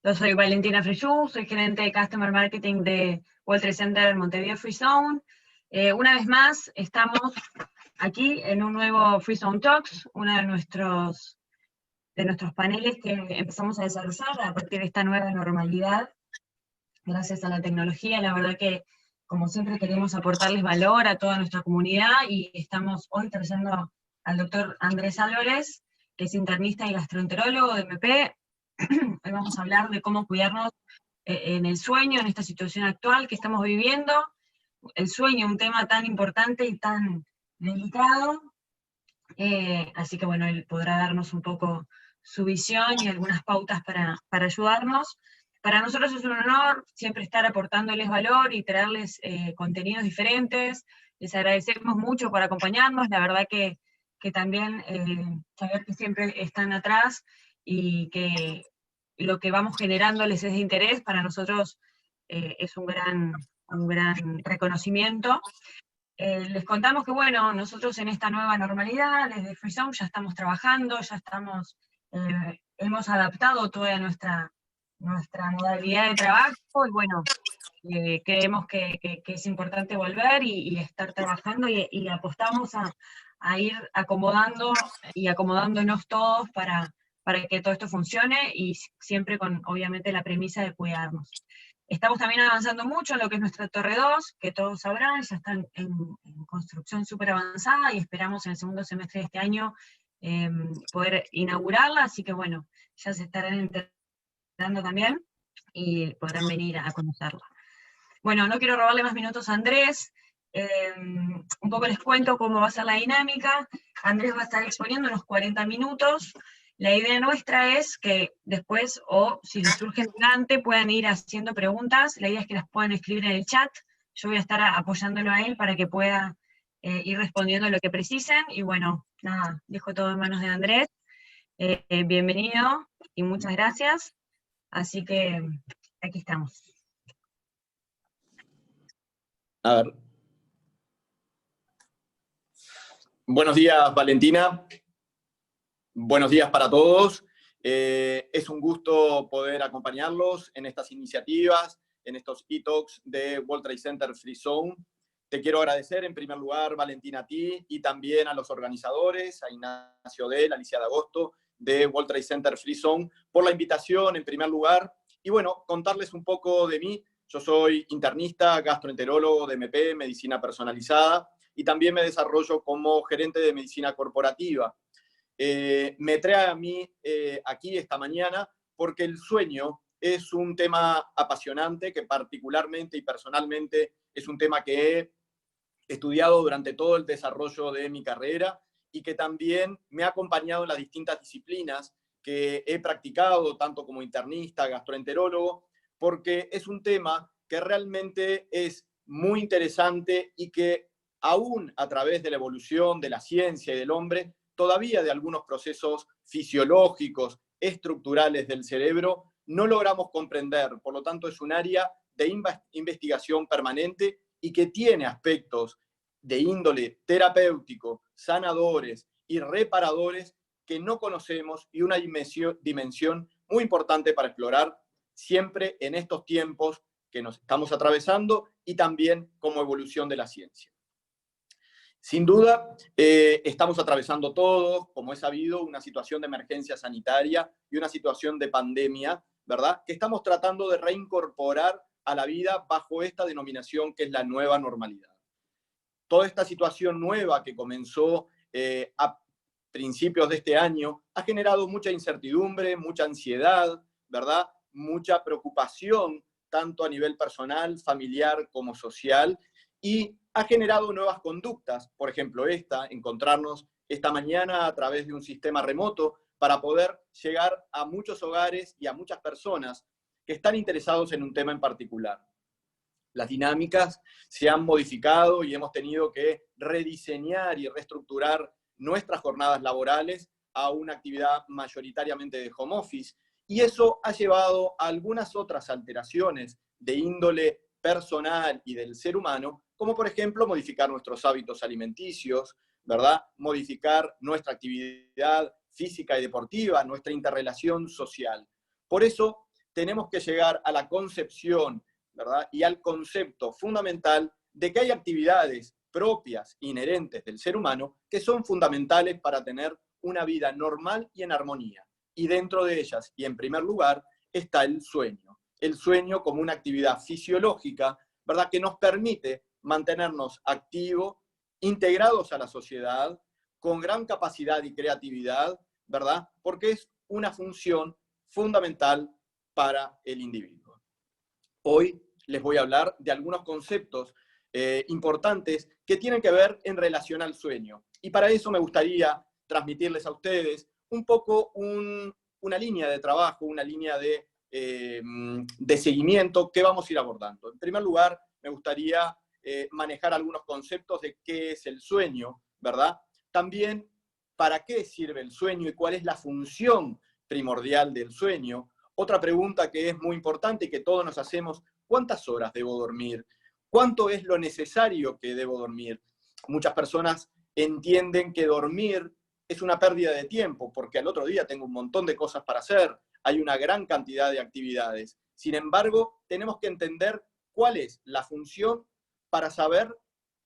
Yo soy Valentina Freyú, soy gerente de Customer Marketing de World Trade Center Montevideo Free Zone. Una vez más, estamos aquí en un nuevo Free Zone Talks, uno de nuestros paneles que empezamos a desarrollar a partir de esta nueva normalidad, gracias a la tecnología. La verdad que, como siempre, queremos aportarles valor a toda nuestra comunidad y estamos hoy trayendo al doctor Andrés Álvarez, que es internista y gastroenterólogo de MP. Hoy vamos a hablar de cómo cuidarnos en el sueño, en esta situación actual que estamos viviendo. El sueño, un tema tan importante y tan delicado. Así que bueno, él podrá darnos un poco su visión y algunas pautas para ayudarnos. Para nosotros es un honor siempre estar aportándoles valor y traerles contenidos diferentes. Les agradecemos mucho por acompañarnos. La verdad que también saber que siempre están atrás y que lo que vamos generándoles es de interés, para nosotros es un gran reconocimiento. Les contamos que, bueno, nosotros en esta nueva normalidad, desde Free Zone, ya estamos trabajando, hemos adaptado toda nuestra modalidad de trabajo, y bueno, creemos que es importante volver y estar trabajando, y apostamos a ir acomodando y acomodándonos todos para que todo esto funcione, y siempre con, obviamente, la premisa de cuidarnos. Estamos también avanzando mucho en lo que es nuestra Torre 2, que todos sabrán, ya está en construcción súper avanzada, y esperamos en el segundo semestre de este año poder inaugurarla, así que bueno, ya se estarán enterando también, y podrán venir a conocerla. Bueno, no quiero robarle más minutos a Andrés, un poco les cuento cómo va a ser la dinámica. Andrés va a estar exponiendo unos 40 minutos, la idea nuestra es que después, o si les surge durante, puedan ir haciendo preguntas. La idea es que las puedan escribir en el chat, yo voy a estar apoyándolo a él para que pueda ir respondiendo lo que precisen, y bueno, nada, dejo todo en manos de Andrés. Bienvenido y muchas gracias, así que aquí estamos. A ver. Buenos días, Valentina. Buenos días para todos. Es un gusto poder acompañarlos en estas iniciativas, en estos e-talks de World Trade Center Free Zone. Te quiero agradecer en primer lugar, Valentina, a ti y también a los organizadores, a Ignacio Del, Alicia de Agosto, de World Trade Center Free Zone, por la invitación en primer lugar. Y bueno, contarles un poco de mí. Yo soy internista, gastroenterólogo de MP, medicina personalizada, y también me desarrollo como gerente de medicina corporativa. Me trae a mí aquí esta mañana porque el sueño es un tema apasionante, que particularmente y personalmente es un tema que he estudiado durante todo el desarrollo de mi carrera y que también me ha acompañado en las distintas disciplinas que he practicado, tanto como internista, gastroenterólogo, porque es un tema que realmente es muy interesante y que aún a través de la evolución de la ciencia y del hombre, todavía de algunos procesos fisiológicos, estructurales del cerebro, no logramos comprender. Por lo tanto, es un área de investigación permanente y que tiene aspectos de índole terapéutico, sanadores y reparadores que no conocemos, y una dimensión muy importante para explorar siempre en estos tiempos que nos estamos atravesando, y también como evolución de la ciencia. Sin duda, estamos atravesando todos, como es sabido, una situación de emergencia sanitaria y una situación de pandemia, ¿verdad?, que estamos tratando de reincorporar a la vida bajo esta denominación que es la nueva normalidad. Toda esta situación nueva que comenzó a principios de este año ha generado mucha incertidumbre, mucha ansiedad, ¿verdad?, mucha preocupación, tanto a nivel personal, familiar como social, y ha generado nuevas conductas. Por ejemplo, encontrarnos esta mañana a través de un sistema remoto para poder llegar a muchos hogares y a muchas personas que están interesados en un tema en particular. Las dinámicas se han modificado y hemos tenido que rediseñar y reestructurar nuestras jornadas laborales a una actividad mayoritariamente de home office, y eso ha llevado a algunas otras alteraciones de índole personal y del ser humano, como por ejemplo modificar nuestros hábitos alimenticios, ¿verdad?, modificar nuestra actividad física y deportiva, nuestra interrelación social. Por eso tenemos que llegar a la concepción, ¿verdad? Y al concepto fundamental de que hay actividades propias, inherentes del ser humano, que son fundamentales para tener una vida normal y en armonía. Y dentro de ellas, y en primer lugar, está el sueño. El sueño como una actividad fisiológica, ¿verdad? Que nos permite mantenernos activos, integrados a la sociedad, con gran capacidad y creatividad, ¿verdad? Porque es una función fundamental para el individuo. Hoy les voy a hablar de algunos conceptos importantes que tienen que ver en relación al sueño. Y para eso me gustaría transmitirles a ustedes un poco una línea de trabajo, una línea de seguimiento que vamos a ir abordando. En primer lugar, me gustaría manejar algunos conceptos de qué es el sueño, ¿verdad? También, ¿para qué sirve el sueño y cuál es la función primordial del sueño? Otra pregunta que es muy importante y que todos nos hacemos: ¿cuántas horas debo dormir? ¿Cuánto es lo necesario que debo dormir? Muchas personas entienden que dormir es una pérdida de tiempo, porque al otro día tengo un montón de cosas para hacer, hay una gran cantidad de actividades. Sin embargo, tenemos que entender cuál es la función para saber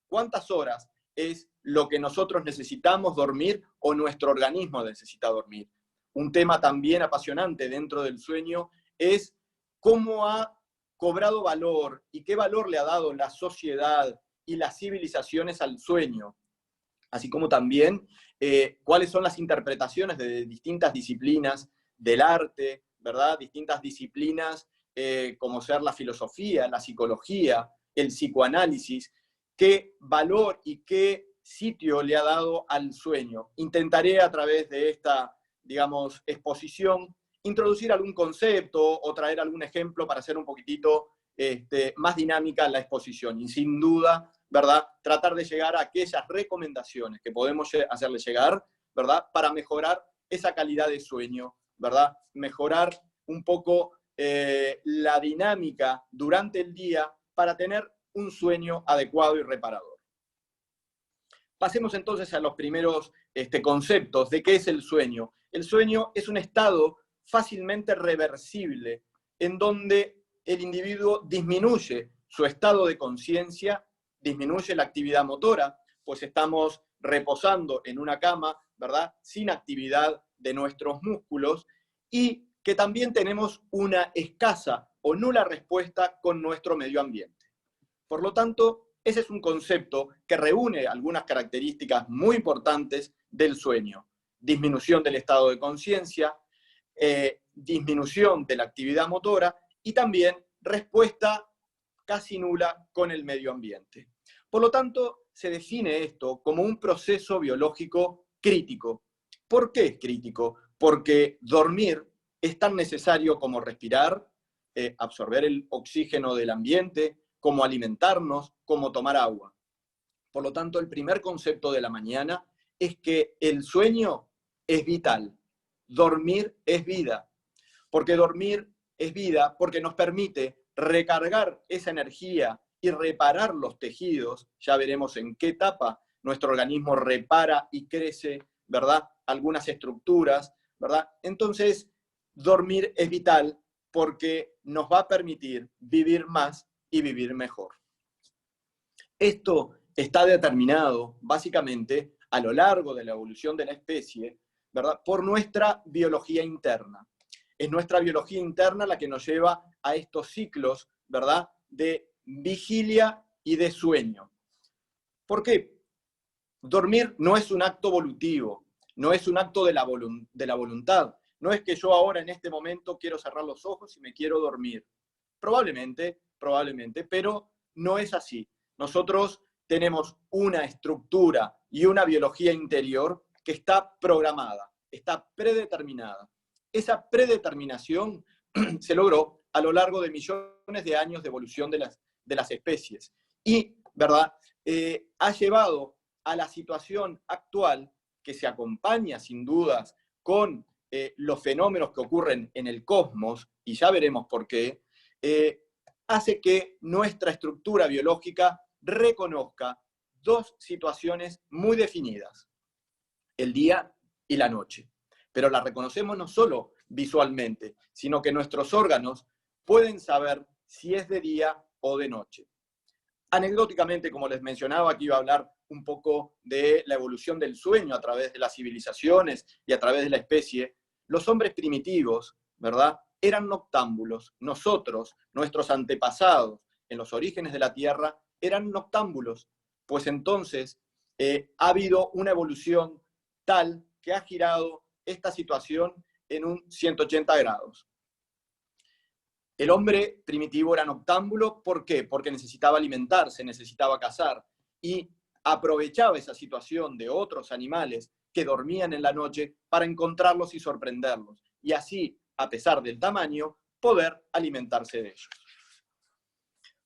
cuántas horas es lo que nosotros necesitamos dormir o nuestro organismo necesita dormir. Un tema también apasionante dentro del sueño es cómo ha cobrado valor y qué valor le ha dado la sociedad y las civilizaciones al sueño, así como también cuáles son las interpretaciones de distintas disciplinas del arte, ¿verdad? Distintas disciplinas como ser la filosofía, la psicología, el psicoanálisis, qué valor y qué sitio le ha dado al sueño. Intentaré a través de esta, digamos, exposición introducir algún concepto o traer algún ejemplo para hacer un poquitito más dinámica la exposición. Y sin duda, ¿verdad?, tratar de llegar a aquellas recomendaciones que podemos hacerle llegar, ¿verdad?, para mejorar esa calidad de sueño, ¿verdad? Mejorar un poco la dinámica durante el día para tener un sueño adecuado y reparador. Pasemos entonces a los primeros conceptos de qué es el sueño. El sueño es un estado fácilmente reversible en donde el individuo disminuye su estado de conciencia, disminuye la actividad motora, pues estamos reposando en una cama, ¿verdad?, sin actividad de nuestros músculos, y que también tenemos una escasa o nula respuesta con nuestro medio ambiente. Por lo tanto, ese es un concepto que reúne algunas características muy importantes del sueño: disminución del estado de conciencia, disminución de la actividad motora y también respuesta casi nula con el medio ambiente. Por lo tanto, se define esto como un proceso biológico crítico. ¿Por qué es crítico? Porque dormir es tan necesario como respirar, absorber el oxígeno del ambiente, como alimentarnos, como tomar agua. Por lo tanto, el primer concepto de la mañana es que el sueño es vital. Dormir es vida. Porque dormir es vida, porque nos permite recargar esa energía y reparar los tejidos. Ya veremos en qué etapa nuestro organismo repara y crece, ¿verdad?, algunas estructuras, ¿verdad? Entonces, dormir es vital porque nos va a permitir vivir más y vivir mejor. Esto está determinado básicamente a lo largo de la evolución de la especie, ¿verdad?, por nuestra biología interna. Es nuestra biología interna la que nos lleva a estos ciclos, ¿verdad?, de vigilia y de sueño. ¿Por qué? Dormir no es un acto volutivo, no es un acto de la voluntad. No es que yo ahora en este momento quiero cerrar los ojos y me quiero dormir. Probablemente, pero no es así. Nosotros tenemos una estructura y una biología interior que está programada, está predeterminada. Esa predeterminación se logró a lo largo de millones de años de evolución de las especies. Y, ¿verdad?, ha llevado a la situación actual, que se acompaña sin dudas con los fenómenos que ocurren en el cosmos, y ya veremos por qué, hace que nuestra estructura biológica reconozca dos situaciones muy definidas: el día y la noche. Pero la reconocemos no solo visualmente, sino que nuestros órganos pueden saber si es de día o de noche. Anecdóticamente, como les mencionaba, aquí iba a hablar un poco de la evolución del sueño a través de las civilizaciones y a través de la especie. Los hombres primitivos, ¿verdad?, eran noctámbulos. Nosotros, nuestros antepasados, en los orígenes de la Tierra, eran noctámbulos. Pues entonces ha habido una evolución tal que ha girado esta situación en un 180 grados. El hombre primitivo era noctámbulo, ¿por qué? Porque necesitaba alimentarse, necesitaba cazar, y aprovechaba esa situación de otros animales que dormían en la noche para encontrarlos y sorprenderlos, y así, a pesar del tamaño, poder alimentarse de ellos.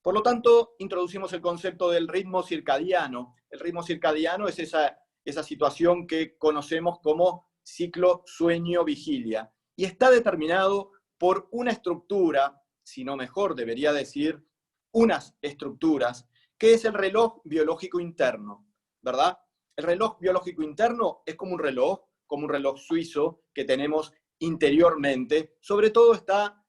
Por lo tanto, introducimos el concepto del ritmo circadiano. El ritmo circadiano es esa situación que conocemos como ciclo sueño-vigilia, y está determinado por una estructura, si no mejor debería decir, unas estructuras, que es el reloj biológico interno, ¿verdad? El reloj biológico interno es como un reloj suizo que tenemos interiormente. Sobre todo está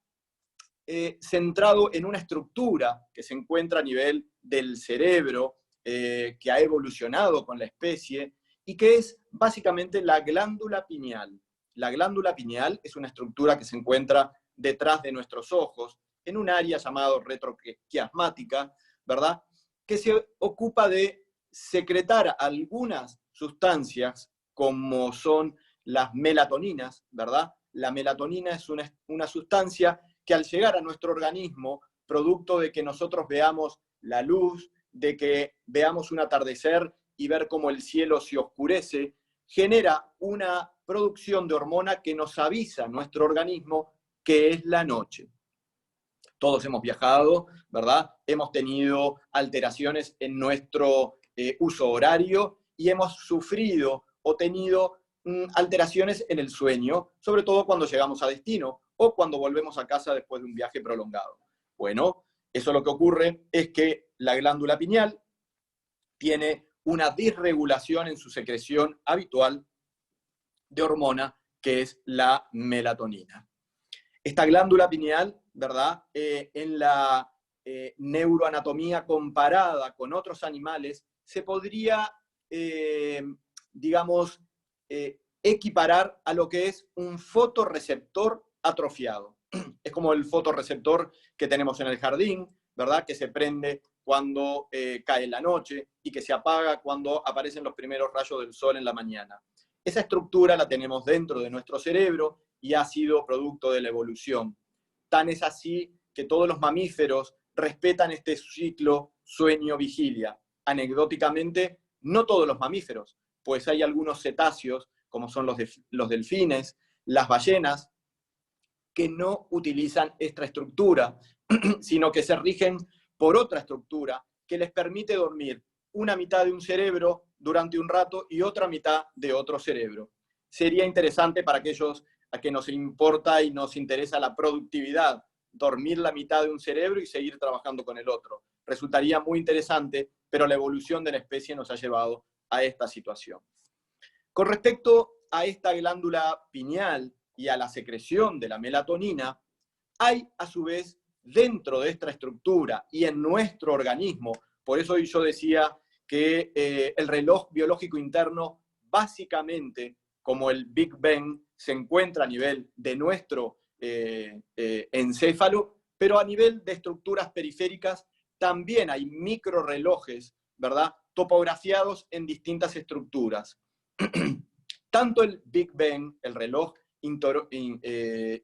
centrado en una estructura que se encuentra a nivel del cerebro, que ha evolucionado con la especie, y que es básicamente la glándula pineal. La glándula pineal es una estructura que se encuentra detrás de nuestros ojos, en un área llamada retroquiasmática, ¿verdad?, que se ocupa de secretar algunas sustancias, como son las melatoninas, ¿verdad? La melatonina es una sustancia que al llegar a nuestro organismo, producto de que nosotros veamos la luz, de que veamos un atardecer y ver cómo el cielo se oscurece, genera una producción de hormona que nos avisa a nuestro organismo que es la noche. Todos hemos viajado, ¿verdad? Hemos tenido alteraciones en nuestro uso horario y hemos sufrido o tenido alteraciones en el sueño, sobre todo cuando llegamos a destino o cuando volvemos a casa después de un viaje prolongado. Bueno, eso lo que ocurre es que la glándula pineal tiene una disregulación en su secreción habitual de hormona, que es la melatonina. Esta glándula pineal, ¿verdad?, en la neuroanatomía comparada con otros animales, se podría, digamos, equiparar a lo que es un fotorreceptor atrofiado. Es como el fotorreceptor que tenemos en el jardín, ¿verdad?, que se prende cuando cae la noche y que se apaga cuando aparecen los primeros rayos del sol en la mañana. Esa estructura la tenemos dentro de nuestro cerebro y ha sido producto de la evolución. Tan es así que todos los mamíferos respetan este ciclo sueño-vigilia. Anecdóticamente, no todos los mamíferos, pues hay algunos cetáceos, como son los delfines, las ballenas, que no utilizan esta estructura, sino que se rigen por otra estructura que les permite dormir una mitad de un cerebro durante un rato y otra mitad de otro cerebro. Sería interesante para aquellos a que nos importa y nos interesa la productividad, dormir la mitad de un cerebro y seguir trabajando con el otro. Resultaría muy interesante, pero la evolución de la especie nos ha llevado a esta situación. Con respecto a esta glándula pineal y a la secreción de la melatonina, hay a su vez dentro de esta estructura y en nuestro organismo, por eso yo decía que el reloj biológico interno básicamente, como el Big Bang, se encuentra a nivel de nuestro encéfalo, pero a nivel de estructuras periféricas también hay microrelojes, ¿verdad?, topografiados en distintas estructuras. Tanto el Big Bang, el reloj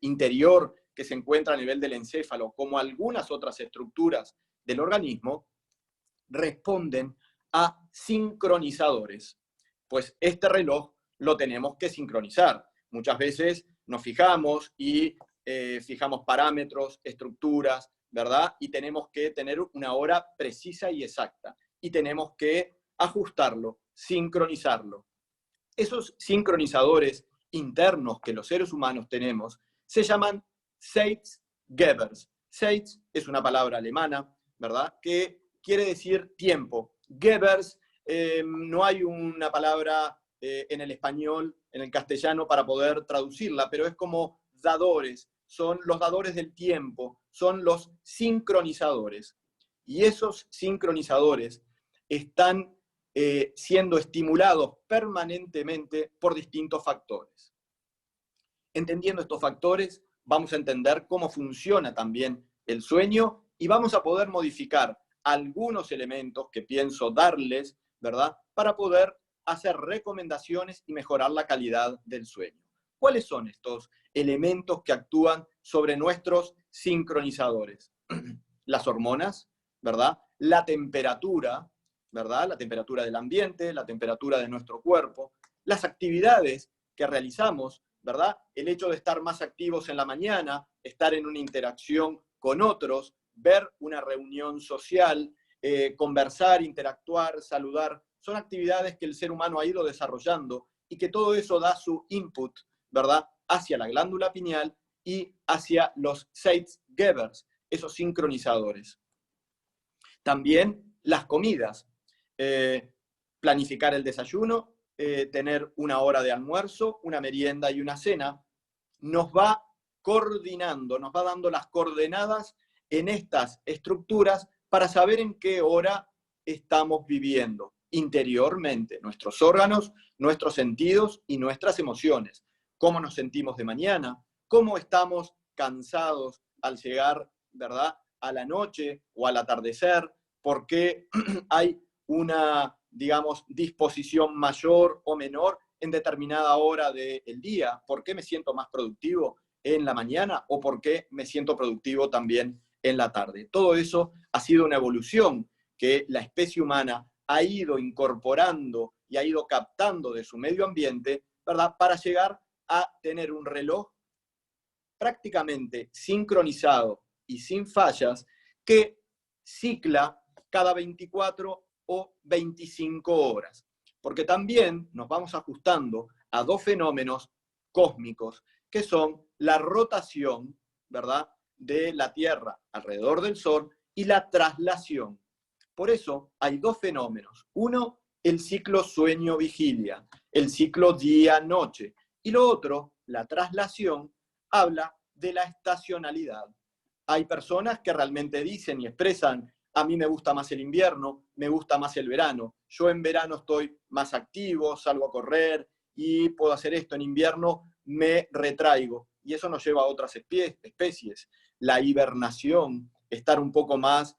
interior que se encuentra a nivel del encéfalo, como algunas otras estructuras del organismo, responden a sincronizadores. Pues este reloj lo tenemos que sincronizar. Muchas veces nos fijamos y fijamos parámetros, estructuras, ¿verdad? Y tenemos que tener una hora precisa y exacta. Y tenemos que ajustarlo, sincronizarlo. Esos sincronizadores internos que los seres humanos tenemos se llaman Zeitgebers. Zeit es una palabra alemana, ¿verdad?, que quiere decir tiempo. Gebers, no hay una palabra en el español, en el castellano, para poder traducirla, pero es como dadores, son los dadores del tiempo, son los sincronizadores. Y esos sincronizadores están siendo estimulados permanentemente por distintos factores. Entendiendo estos factores, vamos a entender cómo funciona también el sueño y vamos a poder modificar algunos elementos que pienso darles, ¿verdad?, para poder hacer recomendaciones y mejorar la calidad del sueño. ¿Cuáles son estos elementos que actúan sobre nuestros sincronizadores? Las hormonas, ¿verdad? La temperatura, ¿verdad? La temperatura del ambiente, la temperatura de nuestro cuerpo, las actividades que realizamos, ¿verdad? El hecho de estar más activos en la mañana, estar en una interacción con otros, ver una reunión social, conversar, interactuar, saludar, son actividades que el ser humano ha ido desarrollando y que todo eso da su input, ¿verdad?, hacia la glándula pineal y hacia los Zeitgebers, esos sincronizadores. También las comidas, planificar el desayuno, tener una hora de almuerzo, una merienda y una cena, nos va coordinando, nos va dando las coordenadas en estas estructuras para saber en qué hora estamos viviendo interiormente, nuestros órganos, nuestros sentidos y nuestras emociones. Cómo nos sentimos de mañana, cómo estamos cansados al llegar, ¿verdad?, a la noche o al atardecer, por qué hay una, digamos, disposición mayor o menor en determinada hora del día, por qué me siento más productivo en la mañana o por qué me siento productivo también en la tarde. Todo eso ha sido una evolución que la especie humana ha ido incorporando y ha ido captando de su medio ambiente, ¿verdad?, para llegar a tener un reloj prácticamente sincronizado y sin fallas que cicla cada 24 o 25 horas. Porque también nos vamos ajustando a dos fenómenos cósmicos, que son la rotación, ¿verdad?, de la Tierra alrededor del Sol y la traslación. Por eso hay dos fenómenos. Uno, el ciclo sueño-vigilia, el ciclo día-noche. Y lo otro, la traslación, habla de la estacionalidad. Hay personas que realmente dicen y expresan: a mí me gusta más el invierno, me gusta más el verano. Yo en verano estoy más activo, salgo a correr y puedo hacer esto. En invierno me retraigo. Y eso nos lleva a otras especies. La hibernación, estar un poco más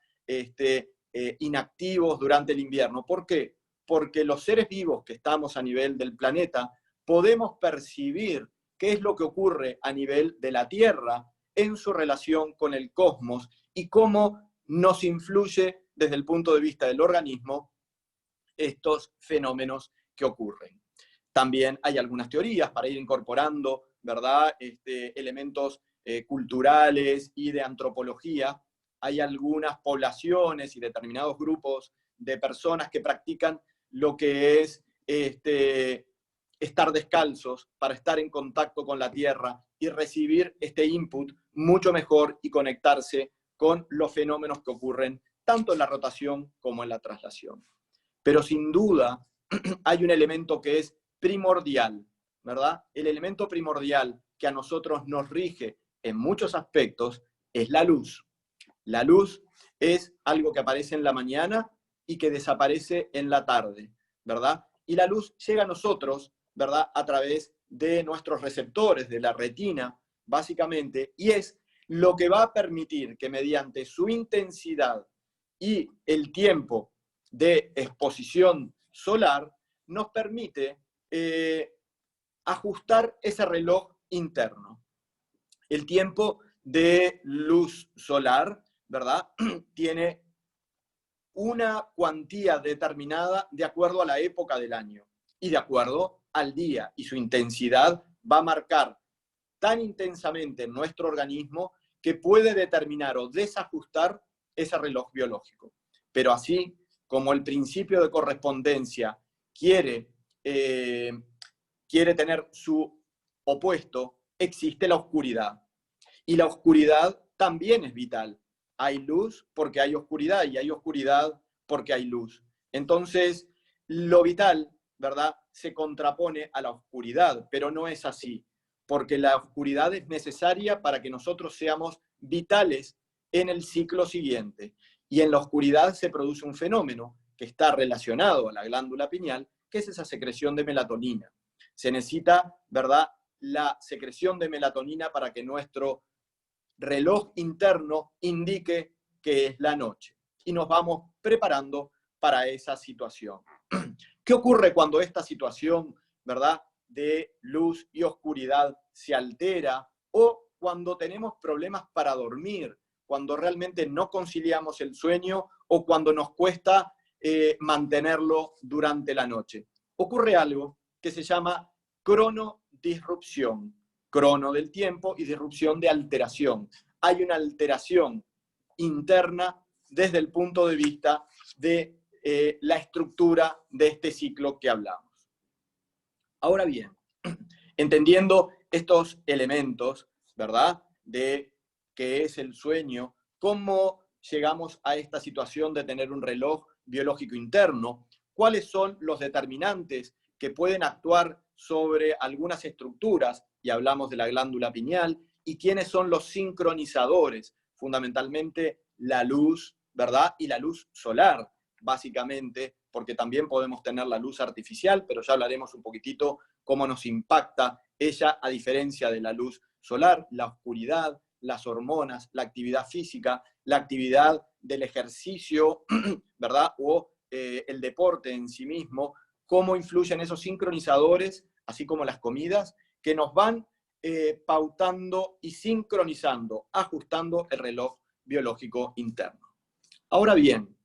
inactivos durante el invierno. ¿Por qué? Porque los seres vivos que estamos a nivel del planeta podemos percibir qué es lo que ocurre a nivel de la Tierra en su relación con el cosmos y cómo nos influye desde el punto de vista del organismo estos fenómenos que ocurren. También hay algunas teorías para ir incorporando, ¿verdad?, elementos culturales y de antropología. Hay algunas poblaciones y determinados grupos de personas que practican lo que es estar descalzos para estar en contacto con la tierra y recibir este input mucho mejor y conectarse con los fenómenos que ocurren tanto en la rotación como en la traslación. Pero sin duda hay un elemento que es primordial, ¿verdad? El elemento primordial que a nosotros nos rige en muchos aspectos es la luz. La luz es algo que aparece en la mañana y que desaparece en la tarde, ¿verdad? Y la luz llega a nosotros, ¿verdad?, a través de nuestros receptores, de la retina, básicamente, y es lo que va a permitir que mediante su intensidad y el tiempo de exposición solar nos permite ajustar ese reloj interno. El tiempo de luz solar, ¿verdad?, tiene una cuantía determinada de acuerdo a la época del año y de acuerdo al día, y su intensidad va a marcar tan intensamente en nuestro organismo que puede determinar o desajustar ese reloj biológico. Pero así como el principio de correspondencia quiere tener su opuesto, existe la oscuridad. Y la oscuridad también es vital. Hay luz porque hay oscuridad y hay oscuridad porque hay luz. Entonces, lo vital, ¿verdad?, se contrapone a la oscuridad, pero no es así. porque la oscuridad es necesaria para que nosotros seamos vitales en el ciclo siguiente. Y en la oscuridad se produce un fenómeno que está relacionado a la glándula pineal, que es esa secreción de melatonina. Se necesita, ¿verdad?, la secreción de melatonina para que nuestro reloj interno indique que es la noche. Y nos vamos preparando para esa situación. ¿Qué ocurre cuando esta situación, ¿verdad?, de luz y oscuridad se altera, o cuando tenemos problemas para dormir, cuando realmente no conciliamos el sueño o cuando nos cuesta mantenerlo durante la noche? Ocurre algo que se llama cronodisrupción. Crono del tiempo y disrupción de alteración. Hay una alteración interna desde el punto de vista de la estructura de este ciclo que hablamos. Ahora bien, entendiendo estos elementos, ¿verdad?, de qué es el sueño, cómo llegamos a esta situación de tener un reloj biológico interno, cuáles son los determinantes que pueden actuar sobre algunas estructuras, y hablamos de la glándula pineal, y quiénes son los sincronizadores, fundamentalmente la luz, ¿verdad?, y la luz solar, básicamente, porque también podemos tener la luz artificial, pero ya hablaremos un poquitito cómo nos impacta ella a diferencia de la luz solar, la oscuridad, las hormonas, la actividad física, la actividad del ejercicio, ¿verdad?, o el deporte en sí mismo, cómo influyen esos sincronizadores, así como las comidas, que nos van pautando y sincronizando, ajustando el reloj biológico interno. Ahora bien,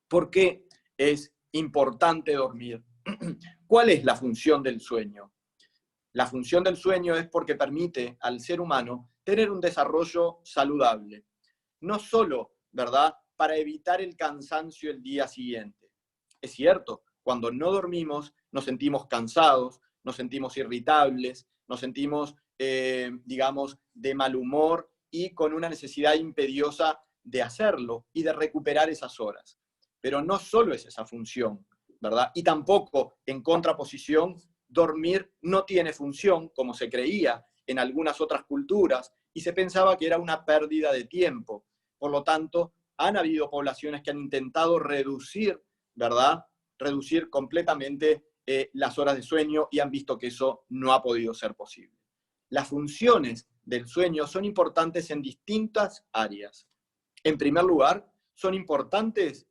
¿por qué es importante dormir? ¿Cuál es la función del sueño? La función del sueño es porque permite al ser humano tener un desarrollo saludable. No solo, ¿verdad?, para evitar el cansancio el día siguiente. Es cierto, cuando no dormimos nos sentimos cansados, nos sentimos irritables, nos sentimos, digamos, de mal humor y con una necesidad imperiosa de hacerlo y de recuperar esas horas. Pero no solo es esa función, ¿verdad? Y tampoco, en contraposición, dormir no tiene función, como se creía en algunas otras culturas, y se pensaba que era una pérdida de tiempo. Por lo tanto, han habido poblaciones que han intentado reducir, ¿verdad?, reducir completamente las horas de sueño, y han visto que eso no ha podido ser posible. Las funciones del sueño son importantes en distintas áreas. En primer lugar, son importantes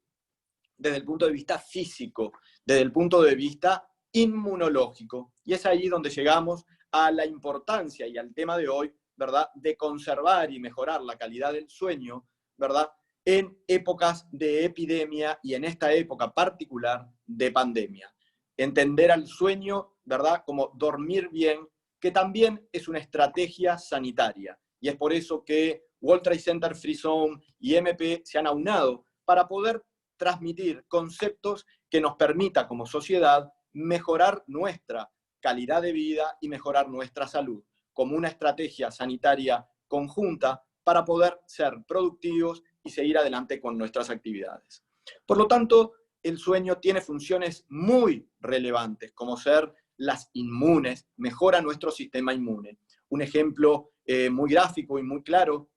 desde el punto de vista físico, desde el punto de vista inmunológico. Y es ahí donde llegamos a la importancia y al tema de hoy, ¿verdad?, de conservar y mejorar la calidad del sueño, ¿verdad?, en épocas de epidemia y en esta época particular de pandemia. Entender al sueño, ¿verdad?, como dormir bien, que también es una estrategia sanitaria. Y es por eso que World Trade Center Free Zone y MP se han aunado para poder transmitir conceptos que nos permita como sociedad mejorar nuestra calidad de vida y mejorar nuestra salud, como una estrategia sanitaria conjunta para poder ser productivos y seguir adelante con nuestras actividades. Por lo tanto, el sueño tiene funciones muy relevantes, como ser las inmunes, mejora nuestro sistema inmune. Un ejemplo muy gráfico y muy claro: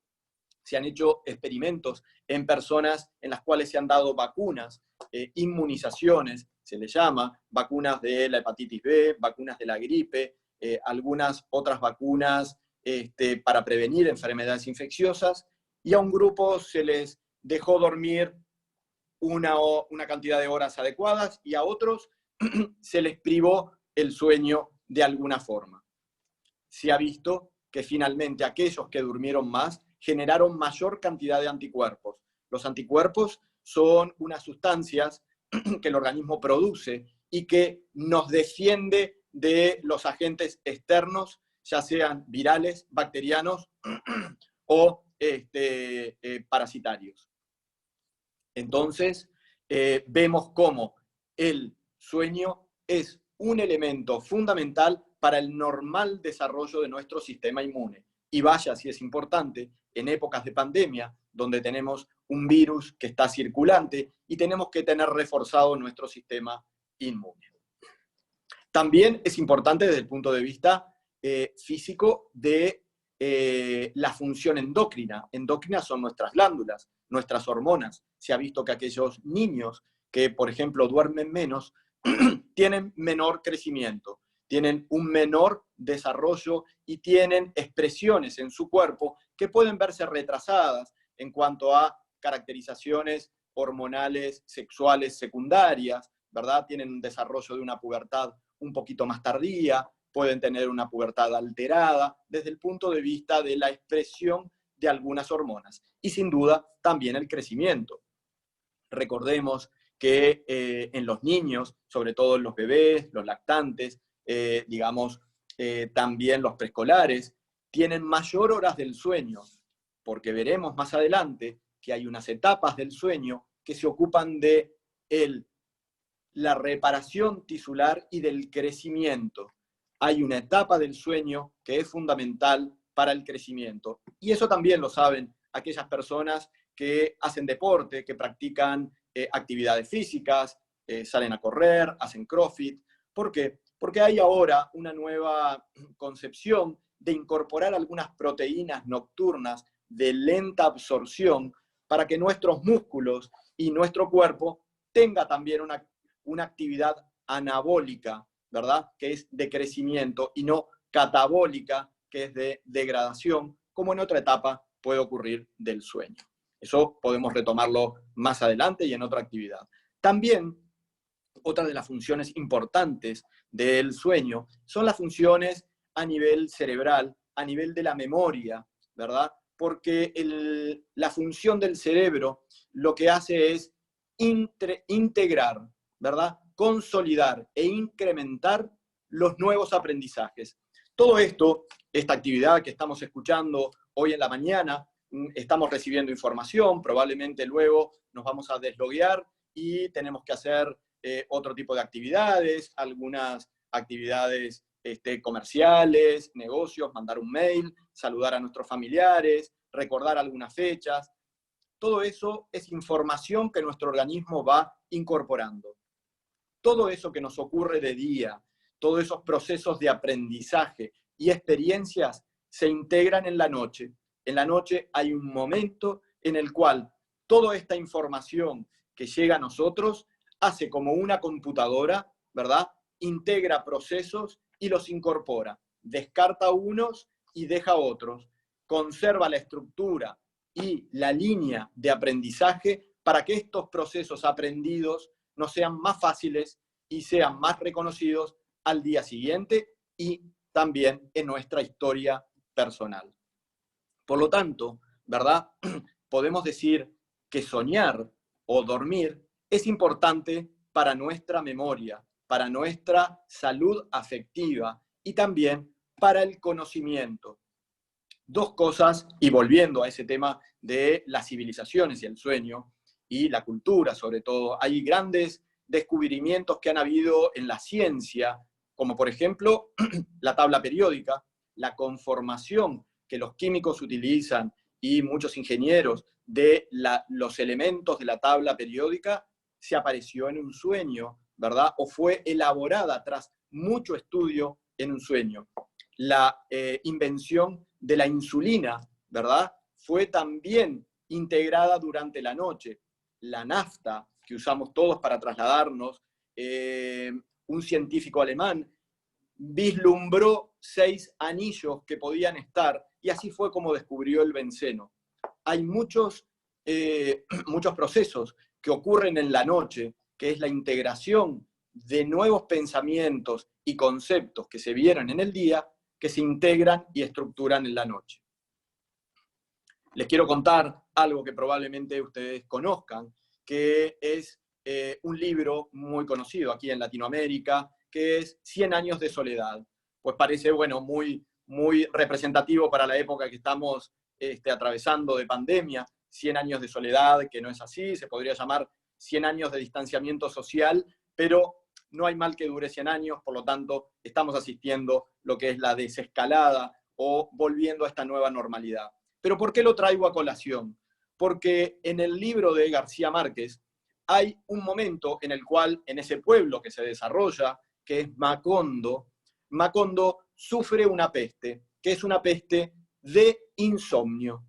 se han hecho experimentos en personas en las cuales se han dado vacunas, inmunizaciones, se les llama, vacunas de la hepatitis B, vacunas de la gripe, algunas otras vacunas para prevenir enfermedades infecciosas, y a un grupo se les dejó dormir una cantidad de horas adecuadas y a otros se les privó el sueño de alguna forma. Se ha visto que finalmente aquellos que durmieron más generaron mayor cantidad de anticuerpos. Los anticuerpos son unas sustancias que el organismo produce y que nos defiende de los agentes externos, ya sean virales, bacterianos o parasitarios. Entonces, vemos cómo el sueño es un elemento fundamental para el normal desarrollo de nuestro sistema inmune. Y vaya si es importante en épocas de pandemia, donde tenemos un virus que está circulante y tenemos que tener reforzado nuestro sistema inmune. También es importante desde el punto de vista físico de la función endocrina. Endocrinas son nuestras glándulas, nuestras hormonas. Se ha visto que aquellos niños que, por ejemplo, duermen menos, tienen menor crecimiento, tienen un menor desarrollo y tienen expresiones en su cuerpo que pueden verse retrasadas en cuanto a caracterizaciones hormonales sexuales secundarias, ¿verdad? Tienen un desarrollo de una pubertad un poquito más tardía, pueden tener una pubertad alterada desde el punto de vista de la expresión de algunas hormonas. Y sin duda también el crecimiento. Recordemos que en los niños, sobre todo en los bebés, los lactantes, también los preescolares, tienen mayor horas del sueño, porque veremos más adelante que hay unas etapas del sueño que se ocupan de la reparación tisular y del crecimiento. Hay una etapa del sueño que es fundamental para el crecimiento. Y eso también lo saben aquellas personas que hacen deporte, que practican actividades físicas, salen a correr, hacen CrossFit. ¿Por qué? Porque hay ahora una nueva concepción de incorporar algunas proteínas nocturnas de lenta absorción para que nuestros músculos y nuestro cuerpo tenga también una actividad anabólica, ¿verdad? Que es de crecimiento, y no catabólica, que es de degradación, como en otra etapa puede ocurrir del sueño. Eso podemos retomarlo más adelante y en otra actividad. También, otra de las funciones importantes del sueño son las funciones a nivel cerebral, a nivel de la memoria, ¿verdad? Porque la función del cerebro lo que hace es integrar, ¿verdad? Consolidar e incrementar los nuevos aprendizajes. Todo esto, esta actividad que estamos escuchando hoy en la mañana, estamos recibiendo información, probablemente luego nos vamos a desloguear y tenemos que hacer otro tipo de actividades, algunas actividades comerciales, negocios, mandar un mail, saludar a nuestros familiares, recordar algunas fechas. Todo eso es información que nuestro organismo va incorporando. Todo eso que nos ocurre de día, todos esos procesos de aprendizaje y experiencias se integran en la noche. En la noche hay un momento en el cual toda esta información que llega a nosotros hace como una computadora, ¿verdad? Integra procesos y los incorpora. Descarta unos y deja otros. Conserva la estructura y la línea de aprendizaje para que estos procesos aprendidos nos sean más fáciles y sean más reconocidos al día siguiente y también en nuestra historia personal. Por lo tanto, ¿verdad? Podemos decir que soñar o dormir es importante para nuestra memoria, para nuestra salud afectiva y también para el conocimiento. Dos cosas, y volviendo a ese tema de las civilizaciones y el sueño, y la cultura sobre todo, hay grandes descubrimientos que han habido en la ciencia, como por ejemplo la tabla periódica, la conformación que los químicos utilizan y muchos ingenieros de los elementos de la tabla periódica, se apareció en un sueño, ¿verdad? O fue elaborada tras mucho estudio en un sueño. La invención de la insulina, ¿verdad? Fue también integrada durante la noche. La nafta, que usamos todos para trasladarnos, un científico alemán vislumbró 6 anillos que podían estar, y así fue como descubrió el benceno. Hay muchos procesos que ocurren en la noche, que es la integración de nuevos pensamientos y conceptos que se vieron en el día, que se integran y estructuran en la noche. Les quiero contar algo que probablemente ustedes conozcan, que es un libro muy conocido aquí en Latinoamérica, que es 100 años de soledad. Pues parece, bueno, muy representativo para la época que estamos atravesando de pandemia, 100 años de soledad, que no es así, se podría llamar 100 años de distanciamiento social, pero no hay mal que dure 100 años, por lo tanto, estamos asistiendo lo que es la desescalada o volviendo a esta nueva normalidad. ¿Pero por qué lo traigo a colación? Porque en el libro de García Márquez hay un momento en el cual, en ese pueblo que se desarrolla, que es Macondo, Macondo sufre una peste, que es una peste de insomnio.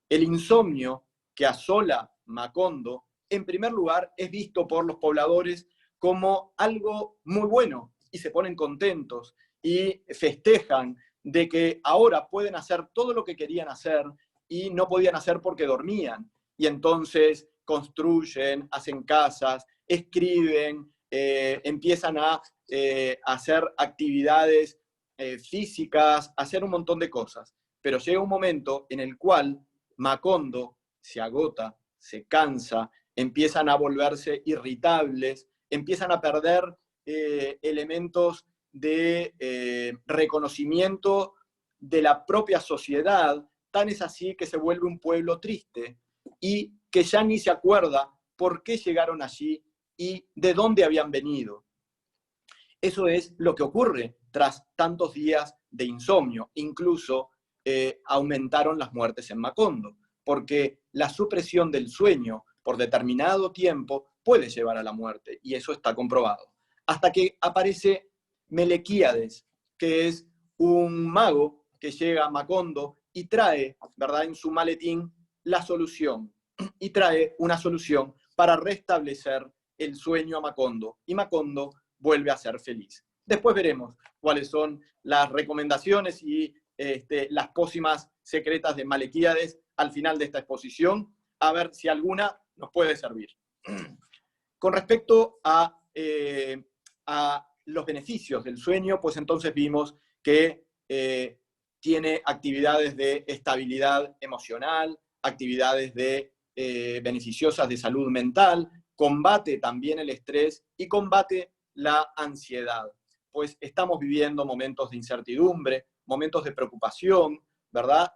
El insomnio que asola Macondo, en primer lugar, es visto por los pobladores como algo muy bueno, y se ponen contentos y festejan de que ahora pueden hacer todo lo que querían hacer y no podían hacer porque dormían. Y entonces construyen, hacen casas, escriben, empiezan a hacer actividades físicas, hacer un montón de cosas. Pero llega un momento en el cual Macondo se agota, se cansa, empiezan a volverse irritables, empiezan a perder elementos de reconocimiento de la propia sociedad. Tan es así que se vuelve un pueblo triste y que ya ni se acuerda por qué llegaron allí y de dónde habían venido. Eso es lo que ocurre tras tantos días de insomnio. Incluso aumentaron las muertes en Macondo, porque la supresión del sueño por determinado tiempo puede llevar a la muerte, y eso está comprobado. Hasta que aparece Melequíades, que es un mago que llega a Macondo y trae, ¿verdad?, en su maletín la solución, y trae una solución para restablecer el sueño a Macondo, y Macondo vuelve a ser feliz. Después veremos cuáles son las recomendaciones y las pócimas secretas de Melequíades al final de esta exposición, a ver si alguna nos puede servir. Con respecto a los beneficios del sueño, pues entonces vimos que tiene actividades de estabilidad emocional, actividades beneficiosas de salud mental, combate también el estrés y combate la ansiedad, pues estamos viviendo momentos de incertidumbre, momentos de preocupación, ¿verdad?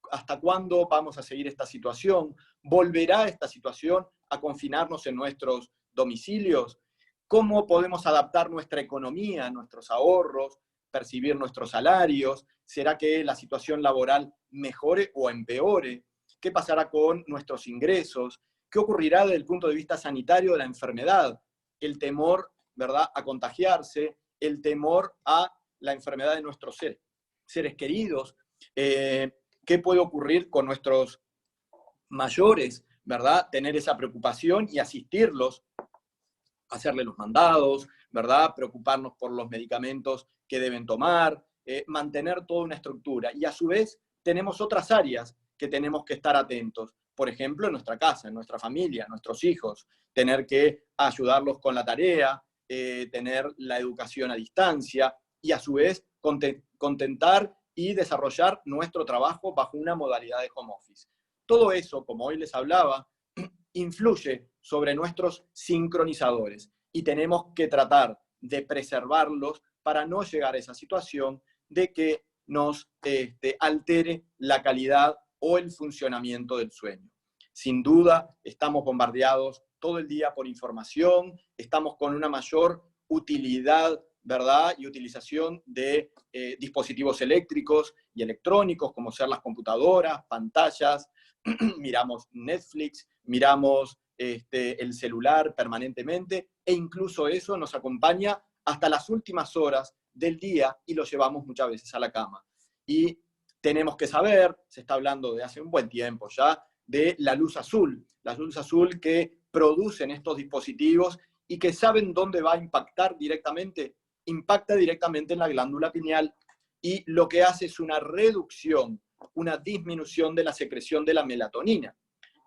¿Hasta cuándo vamos a seguir esta situación? ¿Volverá esta situación a confinarnos en nuestros domicilios? ¿Cómo podemos adaptar nuestra economía, nuestros ahorros, percibir nuestros salarios? ¿Será que la situación laboral mejore o empeore? ¿Qué pasará con nuestros ingresos? ¿Qué ocurrirá desde el punto de vista sanitario de la enfermedad? El temor, ¿verdad?, a contagiarse, el temor a la enfermedad de nuestros seres queridos. ¿Qué puede ocurrir con nuestros mayores, ¿verdad? Tener esa preocupación y asistirlos, hacerle los mandados, ¿verdad? Preocuparnos por los medicamentos que deben tomar, mantener toda una estructura. Y a su vez tenemos otras áreas que tenemos que estar atentos. Por ejemplo, en nuestra casa, en nuestra familia, nuestros hijos, tener que ayudarlos con la tarea, tener la educación a distancia y a su vez contentar y desarrollar nuestro trabajo bajo una modalidad de home office. Todo eso, como hoy les hablaba, influye sobre nuestros sincronizadores y tenemos que tratar de preservarlos para no llegar a esa situación de que nos altere la calidad o el funcionamiento del sueño. Sin duda, estamos bombardeados todo el día por información, estamos con una mayor utilidad, ¿verdad?, y utilización de dispositivos eléctricos y electrónicos, como ser las computadoras, pantallas, miramos Netflix, miramos el celular permanentemente, e incluso eso nos acompaña hasta las últimas horas del día y lo llevamos muchas veces a la cama. Y tenemos que saber, se está hablando de hace un buen tiempo ya, de la luz azul que producen estos dispositivos y que saben dónde va a impactar directamente, impacta directamente en la glándula pineal y lo que hace es una reducción, una disminución de la secreción de la melatonina,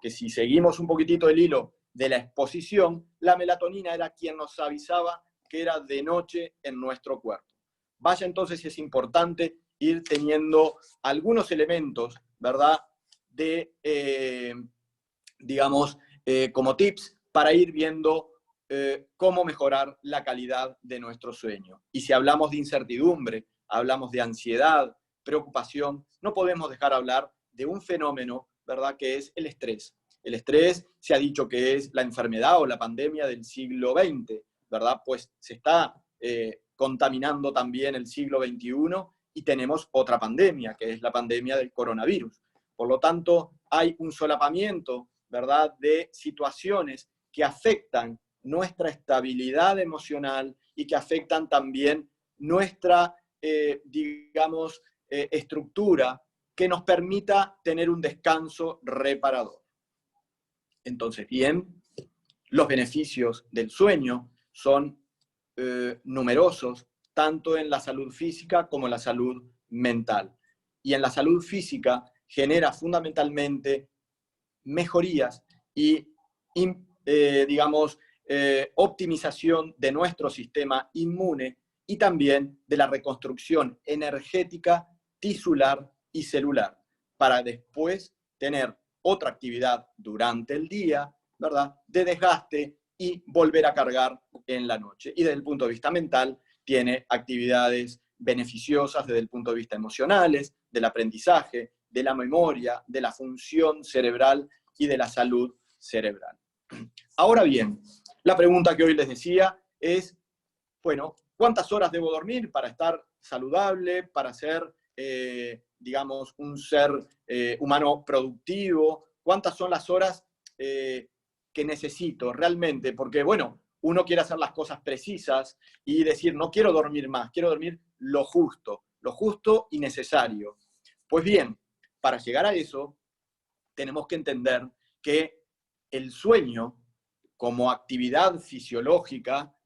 que si seguimos un poquitito el hilo de la exposición, la melatonina era quien nos avisaba que era de noche en nuestro cuerpo. Vaya entonces si es importante ir teniendo algunos elementos, ¿verdad?, digamos, como tips para ir viendo cómo mejorar la calidad de nuestro sueño. Y si hablamos de incertidumbre, hablamos de ansiedad, preocupación, no podemos dejar de hablar de un fenómeno, ¿verdad?, que es el estrés. El estrés se ha dicho que es la enfermedad o la pandemia del siglo XX, ¿verdad? Pues se está contaminando también el siglo XXI y tenemos otra pandemia, que es la pandemia del coronavirus. Por lo tanto, hay un solapamiento, ¿verdad?, de situaciones que afectan nuestra estabilidad emocional y que afectan también nuestra digamos, estructura que nos permita tener un descanso reparador. Entonces, bien, los beneficios del sueño son numerosos, tanto en la salud física como en la salud mental. Y en la salud física genera fundamentalmente mejorías y, digamos, optimización de nuestro sistema inmune y también de la reconstrucción energética, tisular y celular, para después tener otra actividad durante el día, ¿verdad?, de desgaste y volver a cargar en la noche. Y desde el punto de vista mental, tiene actividades beneficiosas desde el punto de vista emocionales, del aprendizaje, de la memoria, de la función cerebral y de la salud cerebral. Ahora bien, la pregunta que hoy les decía es, bueno, ¿cuántas horas debo dormir para estar saludable, para ser, digamos, un ser humano productivo? ¿Cuántas son las horas que necesito realmente? Porque, bueno, uno quiere hacer las cosas precisas y decir, no quiero dormir más, quiero dormir lo justo y necesario. Pues bien, para llegar a eso, tenemos que entender que el sueño, como actividad fisiológica,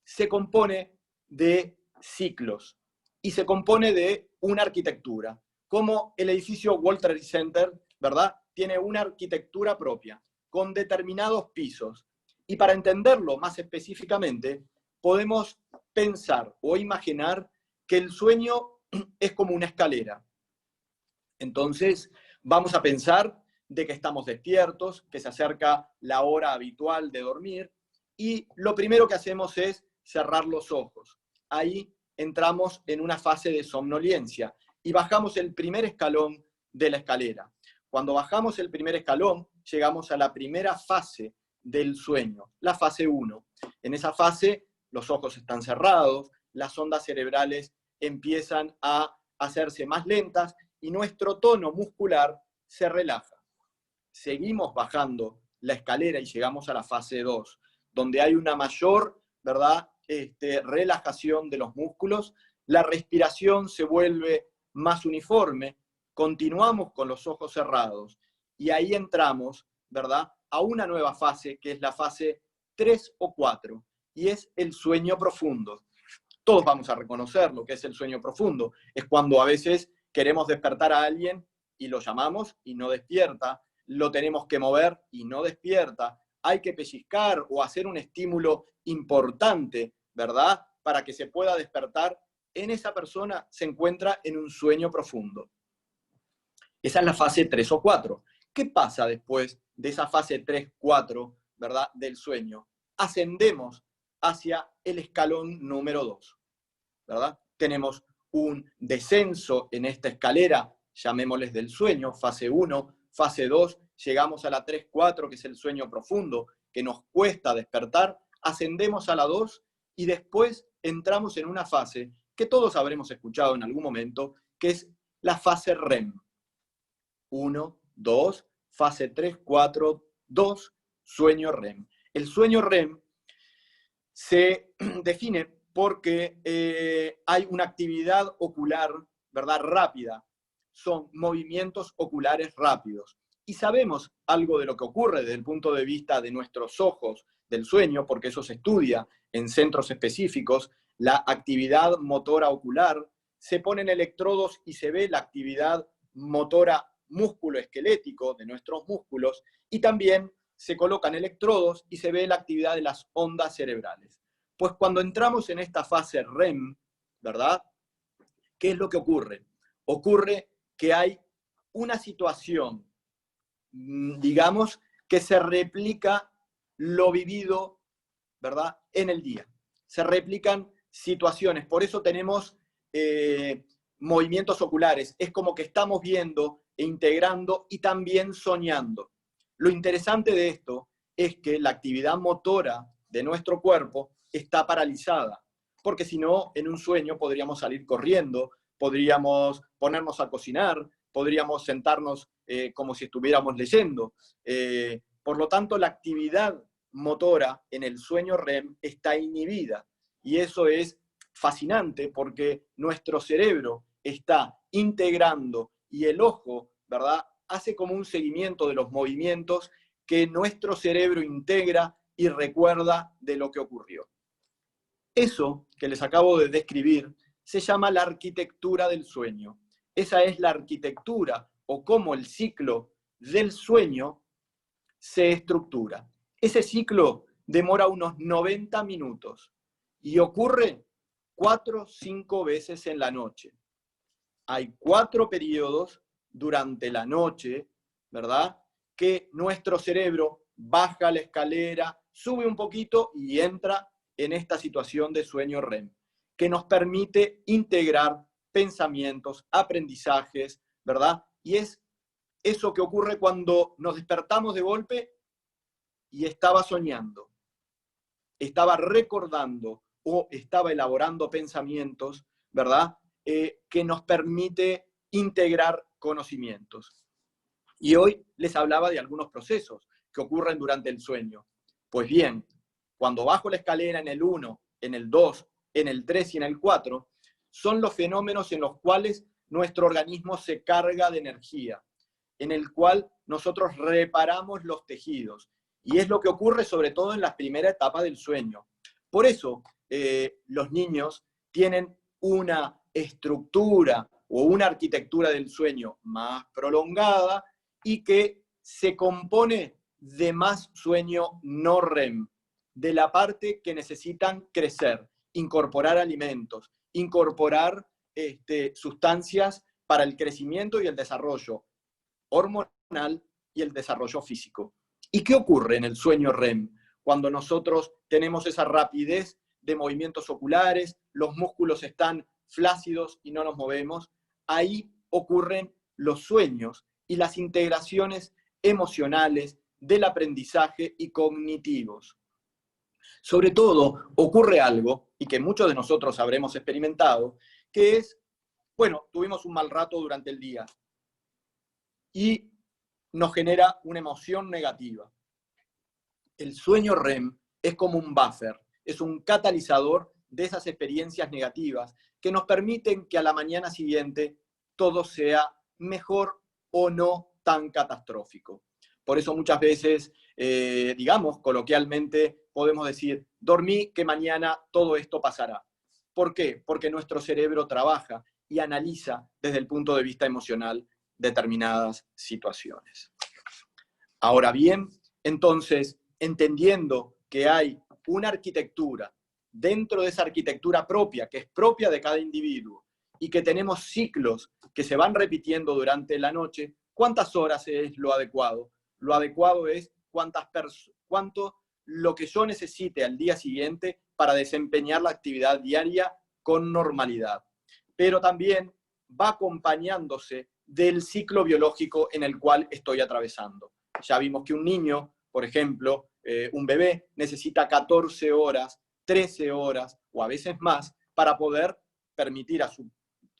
se compone de ciclos y se compone de una arquitectura. Como el edificio World Trade Center, ¿verdad?, tiene una arquitectura propia, con determinados pisos. Y para entenderlo más específicamente, podemos pensar o imaginar que el sueño es como una escalera. Entonces, vamos a pensar de que estamos despiertos, que se acerca la hora habitual de dormir, y lo primero que hacemos es cerrar los ojos. Ahí entramos en una fase de somnolencia y bajamos el primer escalón de la escalera. Cuando bajamos el primer escalón, llegamos a la primera fase del sueño, la fase 1. En esa fase, los ojos están cerrados, las ondas cerebrales empiezan a hacerse más lentas y nuestro tono muscular se relaja. Seguimos bajando la escalera y llegamos a la fase 2, donde hay una mayor, ¿verdad?, relajación de los músculos, la respiración se vuelve más uniforme, continuamos con los ojos cerrados y ahí entramos, ¿verdad?, a una nueva fase que es la fase 3 o 4 y es el sueño profundo. Todos vamos a reconocer lo que es el sueño profundo. Es cuando a veces queremos despertar a alguien y lo llamamos y no despierta, lo tenemos que mover y no despierta, hay que pellizcar o hacer un estímulo importante, ¿verdad?, para que se pueda despertar. En esa persona se encuentra en un sueño profundo. Esa es la fase 3 o 4. ¿Qué pasa después de esa fase 3-4, ¿verdad?, del sueño? Ascendemos hacia el escalón número 2, ¿verdad? Tenemos un descenso en esta escalera, llamémosles del sueño, fase 1, fase 2, llegamos a la 3-4, que es el sueño profundo, que nos cuesta despertar, ascendemos a la 2 y después entramos en una fase que todos habremos escuchado en algún momento, que es la fase REM. 1, 2, fase 3, 4, 2, sueño REM. El sueño REM se define porque hay una actividad ocular, ¿verdad?, rápida. Son movimientos oculares rápidos. Y sabemos algo de lo que ocurre desde el punto de vista de nuestros ojos del sueño, porque eso se estudia en centros específicos, la actividad motora ocular, se ponen electrodos y se ve la actividad motora músculo-esquelético de nuestros músculos, y también se colocan electrodos y se ve la actividad de las ondas cerebrales. Pues cuando entramos en esta fase REM, ¿verdad?, ¿qué es lo que ocurre? Ocurre que hay una situación, digamos, que se replica lo vivido, ¿verdad?, en el día. Se replican situaciones, por eso tenemos movimientos oculares. Es como que estamos viendo e integrando y también soñando. Lo interesante de esto es que la actividad motora de nuestro cuerpo está paralizada, porque si no, en un sueño podríamos salir corriendo, podríamos ponernos a cocinar, podríamos sentarnos como si estuviéramos leyendo. Por lo tanto, la actividad motora en el sueño REM está inhibida, y eso es fascinante porque nuestro cerebro está integrando y el ojo, ¿verdad?, hace como un seguimiento de los movimientos que nuestro cerebro integra y recuerda de lo que ocurrió. Eso que les acabo de describir se llama la arquitectura del sueño. Esa es la arquitectura o cómo el ciclo del sueño se estructura. Ese ciclo demora unos 90 minutos y ocurre 4 o 5 veces en la noche. Hay 4 periodos durante la noche, ¿verdad?, que nuestro cerebro baja la escalera, sube un poquito y entra en esta situación de sueño REM, que nos permite integrar pensamientos, aprendizajes, ¿verdad? Y es eso que ocurre cuando nos despertamos de golpe y estaba soñando, estaba recordando o estaba elaborando pensamientos, ¿verdad?, que nos permite integrar conocimientos. Y hoy les hablaba de algunos procesos que ocurren durante el sueño. Pues bien, cuando bajo la escalera en el 1, en el 2, en el 3 y en el 4, son los fenómenos en los cuales nuestro organismo se carga de energía, en el cual nosotros reparamos los tejidos. Y es lo que ocurre sobre todo en la primera etapa del sueño. Por eso los niños tienen una estructura o una arquitectura del sueño más prolongada y que se compone de más sueño no REM, de la parte que necesitan crecer, incorporar alimentos, incorporar sustancias para el crecimiento y el desarrollo hormonal y el desarrollo físico. ¿Y qué ocurre en el sueño REM? Cuando nosotros tenemos esa rapidez de movimientos oculares, los músculos están flácidos y no nos movemos, ahí ocurren los sueños y las integraciones emocionales del aprendizaje y cognitivos. Sobre todo, ocurre algo, y que muchos de nosotros habremos experimentado, que es, bueno, tuvimos un mal rato durante el día y nos genera una emoción negativa. El sueño REM es como un buffer, es un catalizador de esas experiencias negativas que nos permiten que a la mañana siguiente todo sea mejor o no tan catastrófico. Por eso muchas veces, digamos, coloquialmente podemos decir, dormí que mañana todo esto pasará. ¿Por qué? Porque nuestro cerebro trabaja y analiza desde el punto de vista emocional determinadas situaciones. Ahora bien, entonces, entendiendo que hay una arquitectura dentro de esa arquitectura propia, que es propia de cada individuo, y que tenemos ciclos que se van repitiendo durante la noche, ¿cuántas horas es lo adecuado? Lo adecuado es cuánto lo que yo necesite al día siguiente para desempeñar la actividad diaria con normalidad. Pero también va acompañándose del ciclo biológico en el cual estoy atravesando. Ya vimos que un niño, por ejemplo, un bebé, necesita 14 horas, 13 horas o a veces más para poder permitir a su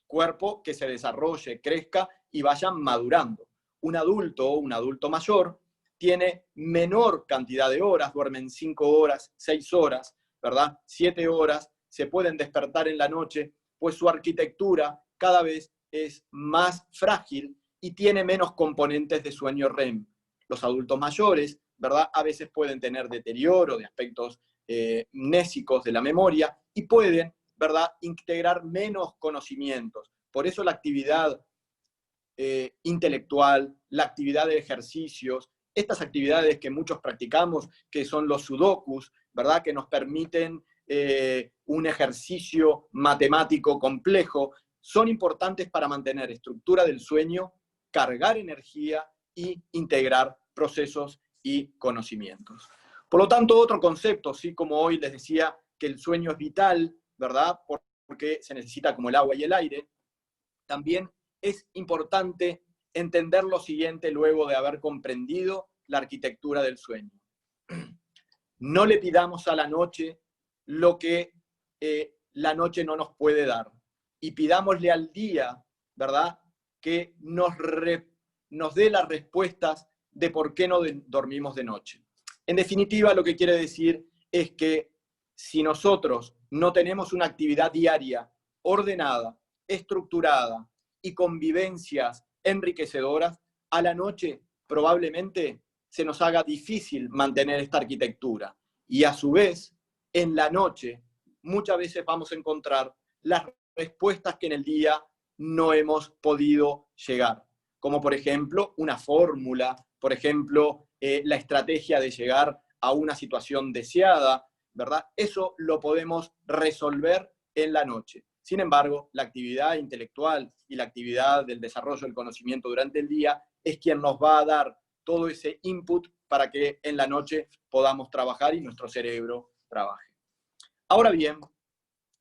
cuerpo que se desarrolle, crezca y vaya madurando. Un adulto mayor, tiene menor cantidad de horas, duermen 5 horas, 6 horas, ¿verdad? 7 horas, se pueden despertar en la noche, pues su arquitectura cada vez es más frágil y tiene menos componentes de sueño REM. Los adultos mayores, ¿verdad?, a veces pueden tener deterioro de aspectos mnésicos de la memoria y pueden, ¿verdad?, integrar menos conocimientos. Por eso la actividad intelectual, la actividad de ejercicios, estas actividades que muchos practicamos, que son los sudokus, ¿verdad?, que nos permiten un ejercicio matemático complejo, son importantes para mantener estructura del sueño, cargar energía y integrar procesos y conocimientos. Por lo tanto, otro concepto, sí, como hoy les decía que el sueño es vital, ¿verdad?, porque se necesita como el agua y el aire, también es importante entender lo siguiente luego de haber comprendido la arquitectura del sueño. No le pidamos a la noche lo que la noche no nos puede dar. Y pidámosle al día, ¿verdad?, que nos dé las respuestas de por qué no dormimos de noche. En definitiva, lo que quiere decir es que si nosotros no tenemos una actividad diaria ordenada, estructurada y convivencias enriquecedoras, a la noche probablemente se nos haga difícil mantener esta arquitectura. Y a su vez, en la noche, muchas veces vamos a encontrar las respuestas que en el día no hemos podido llegar. Como por ejemplo, una fórmula, por ejemplo, la estrategia de llegar a una situación deseada, ¿verdad? Eso lo podemos resolver en la noche. Sin embargo, la actividad intelectual y la actividad del desarrollo del conocimiento durante el día es quien nos va a dar todo ese input para que en la noche podamos trabajar y nuestro cerebro trabaje. Ahora bien,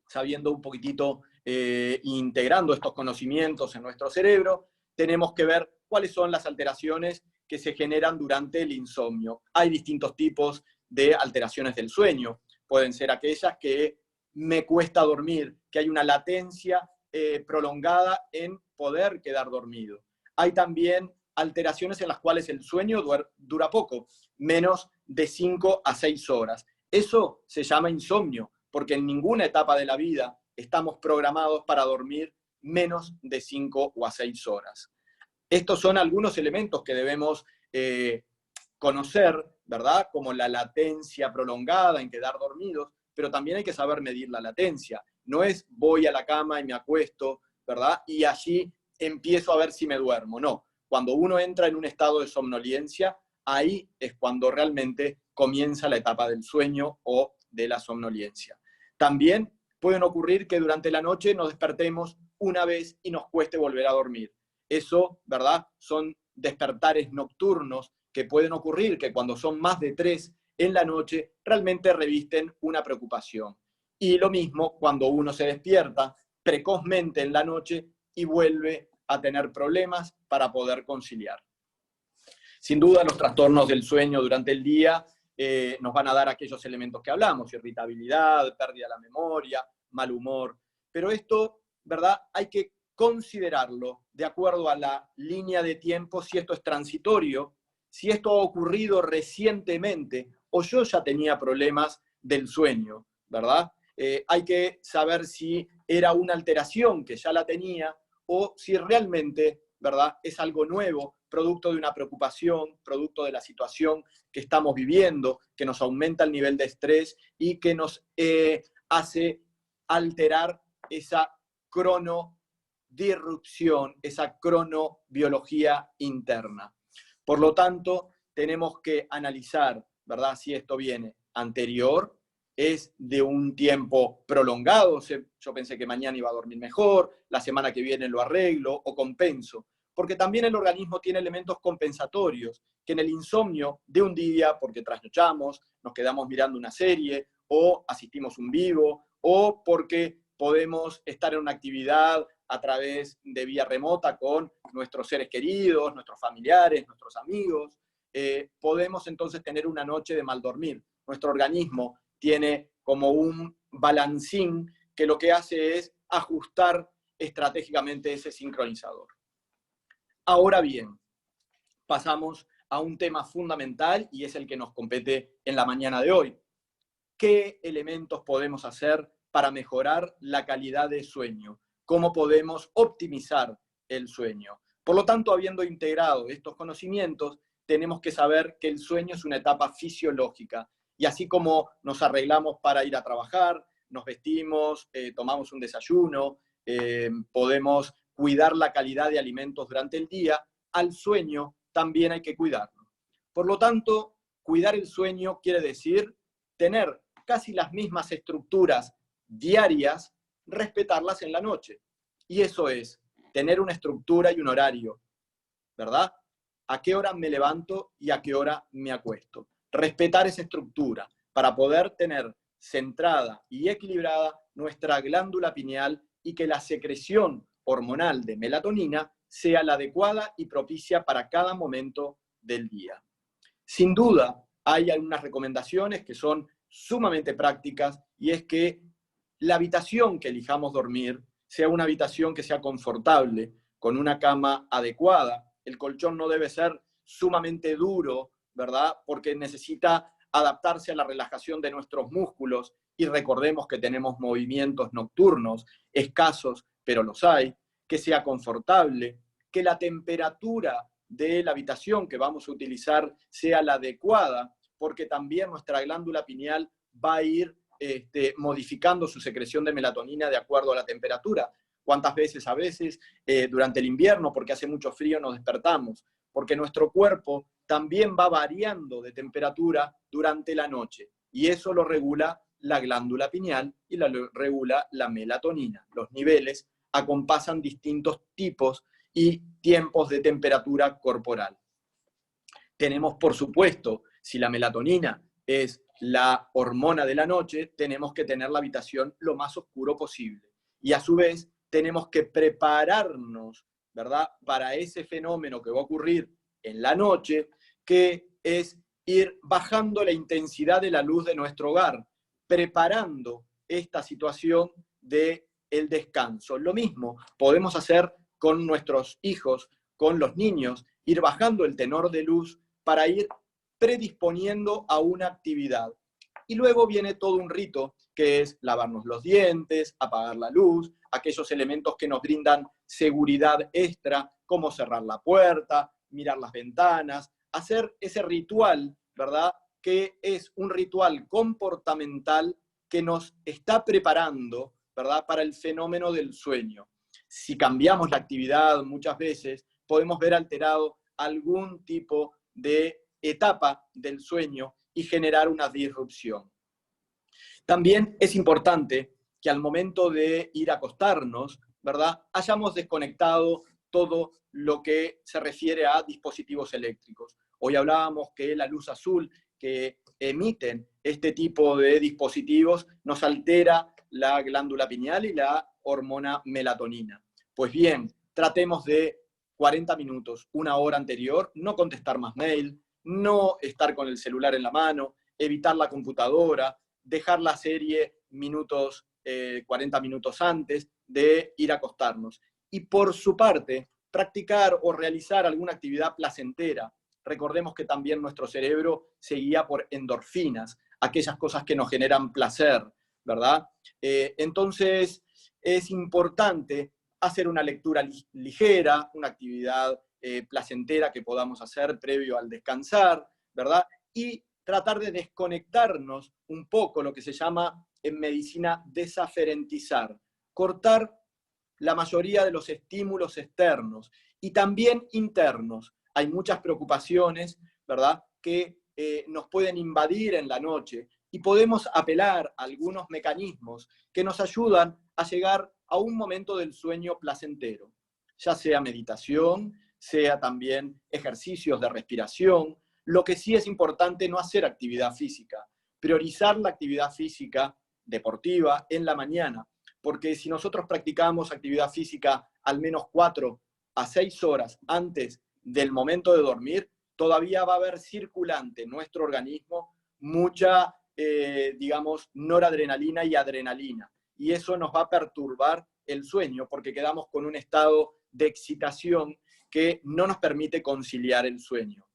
sabiendo un poquitito, integrando estos conocimientos en nuestro cerebro, tenemos que ver cuáles son las alteraciones que se generan durante el insomnio. Hay distintos tipos de alteraciones del sueño. Pueden ser aquellas que me cuesta dormir, que hay una latencia prolongada en poder quedar dormido. Hay también alteraciones en las cuales el sueño dura poco, menos de 5 a 6 horas. Eso se llama insomnio, porque en ninguna etapa de la vida estamos programados para dormir menos de 5 o a 6 horas. Estos son algunos elementos que debemos conocer, ¿verdad? Como la latencia prolongada en quedar dormidos, pero también hay que saber medir la latencia. No es voy a la cama y me acuesto, ¿verdad? Y allí empiezo a ver si me duermo. No, cuando uno entra en un estado de somnolencia, ahí es cuando realmente comienza la etapa del sueño o de la somnolencia. También pueden ocurrir que durante la noche nos despertemos una vez y nos cueste volver a dormir. Eso, ¿verdad? Son despertares nocturnos que pueden ocurrir, que cuando son más de 3 en la noche, realmente revisten una preocupación. Y lo mismo cuando uno se despierta precozmente en la noche y vuelve a tener problemas para poder conciliar. Sin duda, los trastornos del sueño durante el día nos van a dar aquellos elementos que hablamos, irritabilidad, pérdida de la memoria, mal humor. Pero esto, ¿verdad? Hay que considerarlo de acuerdo a la línea de tiempo, si esto es transitorio, si esto ha ocurrido recientemente, o yo ya tenía problemas del sueño, ¿verdad? Hay que saber si era una alteración que ya la tenía, o si realmente, ¿verdad?, es algo nuevo, producto de una preocupación, producto de la situación que estamos viviendo, que nos aumenta el nivel de estrés y que nos hace alterar esa cronodirrupción, esa cronobiología interna. Por lo tanto, tenemos que analizar, ¿verdad?, si esto viene anterior, es de un tiempo prolongado, yo pensé que mañana iba a dormir mejor, la semana que viene lo arreglo o compenso, porque también el organismo tiene elementos compensatorios, que en el insomnio de un día, porque trasnochamos, nos quedamos mirando una serie, o asistimos un vivo, o porque podemos estar en una actividad a través de vía remota con nuestros seres queridos, nuestros familiares, nuestros amigos, podemos entonces tener una noche de mal dormir. Nuestro organismo tiene como un balancín que lo que hace es ajustar estratégicamente ese sincronizador. Ahora bien, pasamos a un tema fundamental y es el que nos compete en la mañana de hoy. ¿Qué elementos podemos hacer para mejorar la calidad de sueño? ¿Cómo podemos optimizar el sueño? Por lo tanto, habiendo integrado estos conocimientos, tenemos que saber que el sueño es una etapa fisiológica. Y así como nos arreglamos para ir a trabajar, nos vestimos, tomamos un desayuno, podemos cuidar la calidad de alimentos durante el día, al sueño también hay que cuidarlo. Por lo tanto, cuidar el sueño quiere decir tener casi las mismas estructuras diarias, respetarlas en la noche. Y eso es tener una estructura y un horario, ¿verdad? ¿A qué hora me levanto y a qué hora me acuesto? Respetar esa estructura para poder tener centrada y equilibrada nuestra glándula pineal y que la secreción hormonal de melatonina sea la adecuada y propicia para cada momento del día. Sin duda, hay algunas recomendaciones que son sumamente prácticas y es que la habitación que elijamos dormir sea una habitación que sea confortable, con una cama adecuada. El colchón no debe ser sumamente duro, ¿verdad? Porque necesita adaptarse a la relajación de nuestros músculos, y recordemos que tenemos movimientos nocturnos, escasos, pero los hay, que sea confortable, que la temperatura de la habitación que vamos a utilizar sea la adecuada, porque también nuestra glándula pineal va a ir modificando su secreción de melatonina de acuerdo a la temperatura. ¿Cuántas veces a veces durante el invierno, porque hace mucho frío, nos despertamos? Porque nuestro cuerpo también va variando de temperatura durante la noche, y eso lo regula la glándula pineal y lo regula la melatonina. Los niveles acompasan distintos tipos y tiempos de temperatura corporal. Tenemos, por supuesto, si la melatonina es la hormona de la noche, tenemos que tener la habitación lo más oscuro posible. Y a su vez, tenemos que prepararnos, ¿verdad?, para ese fenómeno que va a ocurrir en la noche, que es ir bajando la intensidad de la luz de nuestro hogar, preparando esta situación del descanso. Lo mismo podemos hacer con nuestros hijos, con los niños, ir bajando el tenor de luz para ir predisponiendo a una actividad. Y luego viene todo un rito, que es lavarnos los dientes, apagar la luz, aquellos elementos que nos brindan seguridad extra, como cerrar la puerta, mirar las ventanas, hacer ese ritual, ¿verdad?, que es un ritual comportamental que nos está preparando, ¿verdad?, para el fenómeno del sueño. Si cambiamos la actividad muchas veces, podemos ver alterado algún tipo de etapa del sueño y generar una disrupción. También es importante que al momento de ir a acostarnos, ¿verdad?, hayamos desconectado todo lo que se refiere a dispositivos eléctricos. Hoy hablábamos que la luz azul que emiten este tipo de dispositivos nos altera la glándula pineal y la hormona melatonina. Pues bien, tratemos de 40 minutos, una hora anterior, no contestar más mail, no estar con el celular en la mano, evitar la computadora, dejar la serie 40 minutos antes de ir a acostarnos. Y por su parte, practicar o realizar alguna actividad placentera. Recordemos que también nuestro cerebro se guía por endorfinas, aquellas cosas que nos generan placer, ¿verdad? Entonces, es importante hacer una lectura ligera, una actividad placentera que podamos hacer previo al descansar, ¿verdad? Y tratar de desconectarnos un poco, lo que se llama en medicina desaferentizar, cortar la mayoría de los estímulos externos y también internos. Hay muchas preocupaciones, ¿verdad?, que nos pueden invadir en la noche, y podemos apelar a algunos mecanismos que nos ayudan a llegar a un momento del sueño placentero, ya sea meditación, sea también ejercicios de respiración. Lo que sí es importante, no hacer actividad física, priorizar la actividad física deportiva en la mañana, porque si nosotros practicamos actividad física al menos 4 a 6 horas antes del momento de dormir, todavía va a haber circulante en nuestro organismo mucha, digamos, noradrenalina y adrenalina, y eso nos va a perturbar el sueño, porque quedamos con un estado de excitación que no nos permite conciliar el sueño.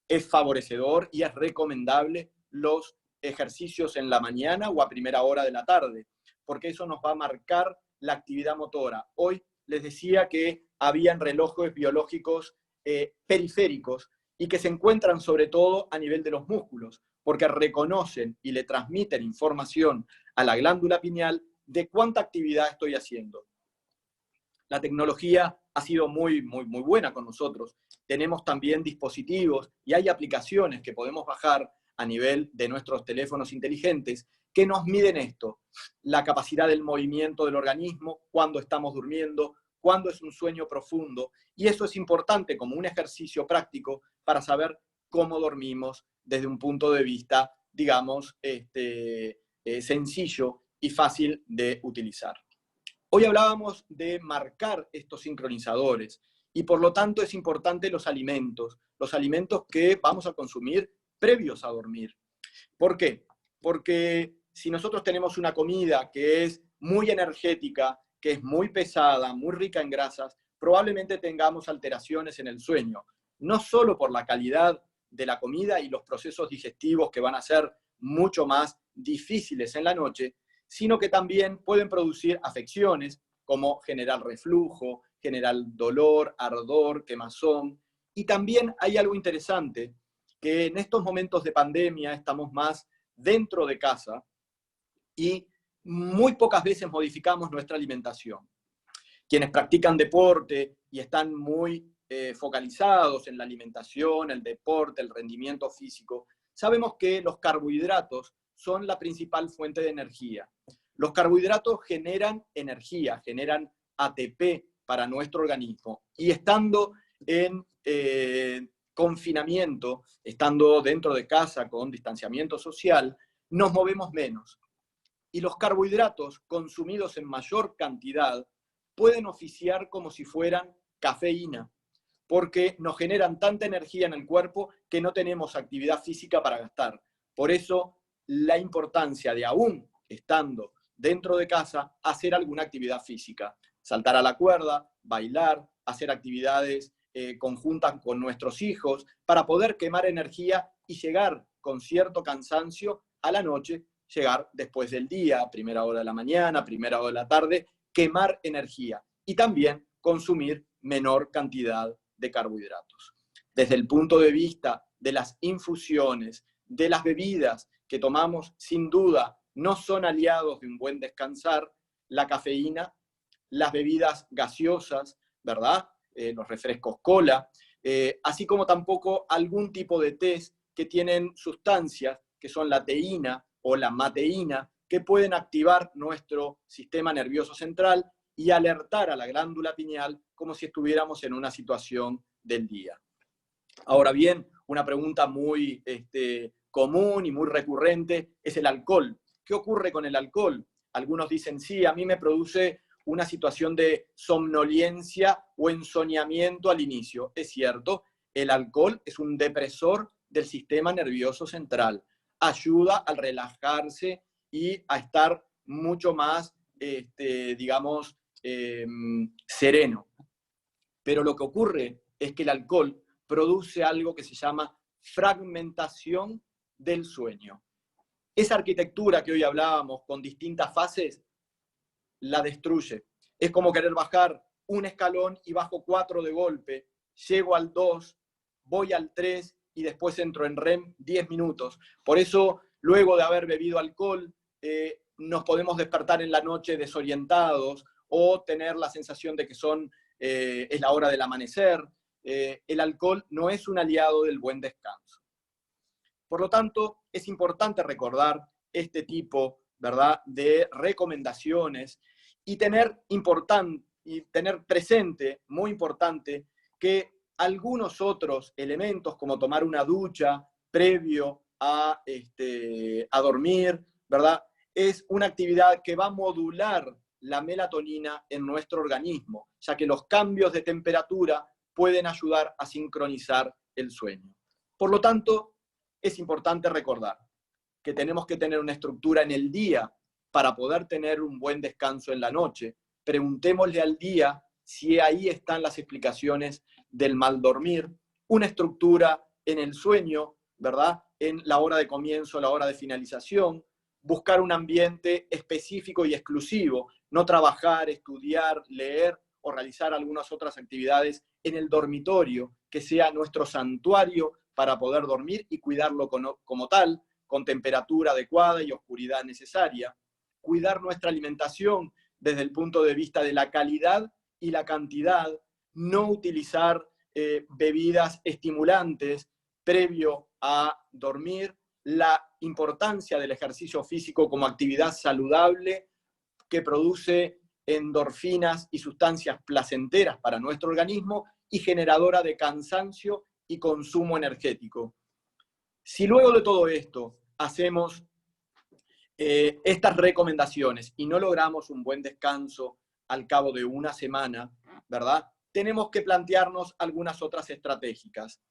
Es favorecedor y es recomendable los ejercicios en la mañana o a primera hora de la tarde, porque eso nos va a marcar la actividad motora. Hoy les decía que habían relojes biológicos periféricos y que se encuentran sobre todo a nivel de los músculos, porque reconocen y le transmiten información a la glándula pineal de cuánta actividad estoy haciendo. La tecnología ha sido muy buena con nosotros. Tenemos también dispositivos y hay aplicaciones que podemos bajar a nivel de nuestros teléfonos inteligentes que nos miden esto, la capacidad del movimiento del organismo, cuándo estamos durmiendo, cuándo es un sueño profundo, y eso es importante como un ejercicio práctico para saber cómo dormimos desde un punto de vista, digamos, sencillo y fácil de utilizar. Hoy hablábamos de marcar estos sincronizadores, y por lo tanto es importante los alimentos que vamos a consumir previos a dormir. ¿Por qué? Porque si nosotros tenemos una comida que es muy energética, que es muy pesada, muy rica en grasas, probablemente tengamos alteraciones en el sueño, no solo por la calidad de la comida y los procesos digestivos que van a ser mucho más difíciles en la noche, sino que también pueden producir afecciones como generar reflujo, generar dolor, ardor, quemazón. Y también hay algo interesante, que en estos momentos de pandemia estamos más dentro de casa y muy pocas veces modificamos nuestra alimentación. Quienes practican deporte y están muy focalizados en la alimentación, el deporte, el rendimiento físico, sabemos que los carbohidratos son la principal fuente de energía. Los carbohidratos generan energía, generan ATP para nuestro organismo. Y estando en confinamiento, estando dentro de casa con distanciamiento social, nos movemos menos. Y los carbohidratos consumidos en mayor cantidad pueden oficiar como si fueran cafeína, porque nos generan tanta energía en el cuerpo que no tenemos actividad física para gastar. Por eso, la importancia de, aún estando dentro de casa, hacer alguna actividad física. Saltar a la cuerda, bailar, hacer actividades conjuntas con nuestros hijos, para poder quemar energía y llegar con cierto cansancio a la noche, llegar después del día, primera hora de la mañana, primera hora de la tarde, quemar energía y también consumir menor cantidad de carbohidratos. Desde el punto de vista de las infusiones, de las bebidas que tomamos, sin duda, no son aliados de un buen descansar, la cafeína, las bebidas gaseosas, ¿verdad? Los refrescos cola, así como tampoco algún tipo de tés que tienen sustancias que son la teína o la mateína, que pueden activar nuestro sistema nervioso central y alertar a la glándula pineal como si estuviéramos en una situación del día. Ahora bien, una pregunta muy común y muy recurrente es el alcohol. ¿Qué ocurre con el alcohol? Algunos dicen, sí, a mí me produce una situación de somnolencia o ensoñamiento al inicio. Es cierto, el alcohol es un depresor del sistema nervioso central. Ayuda al relajarse y a estar mucho más, digamos, sereno. Pero lo que ocurre es que el alcohol produce algo que se llama fragmentación del sueño. Esa arquitectura que hoy hablábamos con distintas fases, la destruye. Es como querer bajar un escalón y bajo 4 de golpe, llego al 2, voy al 3 y después entro en REM 10 minutos. Por eso, luego de haber bebido alcohol, nos podemos despertar en la noche desorientados o tener la sensación de que es la hora del amanecer. El alcohol no es un aliado del buen descanso. Por lo tanto, es importante recordar este tipo, ¿verdad?, de recomendaciones y tener presente, muy importante, que algunos otros elementos, como tomar una ducha previo a dormir, ¿verdad?, es una actividad que va a modular la melatonina en nuestro organismo, ya que los cambios de temperatura pueden ayudar a sincronizar el sueño. Por lo tanto, es importante recordar que tenemos que tener una estructura en el día para poder tener un buen descanso en la noche. Preguntémosle al día si ahí están las explicaciones del mal dormir, una estructura en el sueño, ¿verdad?, en la hora de comienzo, la hora de finalización, buscar un ambiente específico y exclusivo, no trabajar, estudiar, leer o realizar algunas otras actividades en el dormitorio, que sea nuestro santuario para poder dormir y cuidarlo como tal, con temperatura adecuada y oscuridad necesaria. Cuidar nuestra alimentación desde el punto de vista de la calidad y la cantidad, no utilizar bebidas estimulantes previo a dormir, la importancia del ejercicio físico como actividad saludable que produce endorfinas y sustancias placenteras para nuestro organismo y generadora de cansancio y consumo energético. Si luego de todo esto hacemos estas recomendaciones y no logramos un buen descanso al cabo de una semana, ¿verdad?, tenemos que plantearnos algunas otras estratégicas.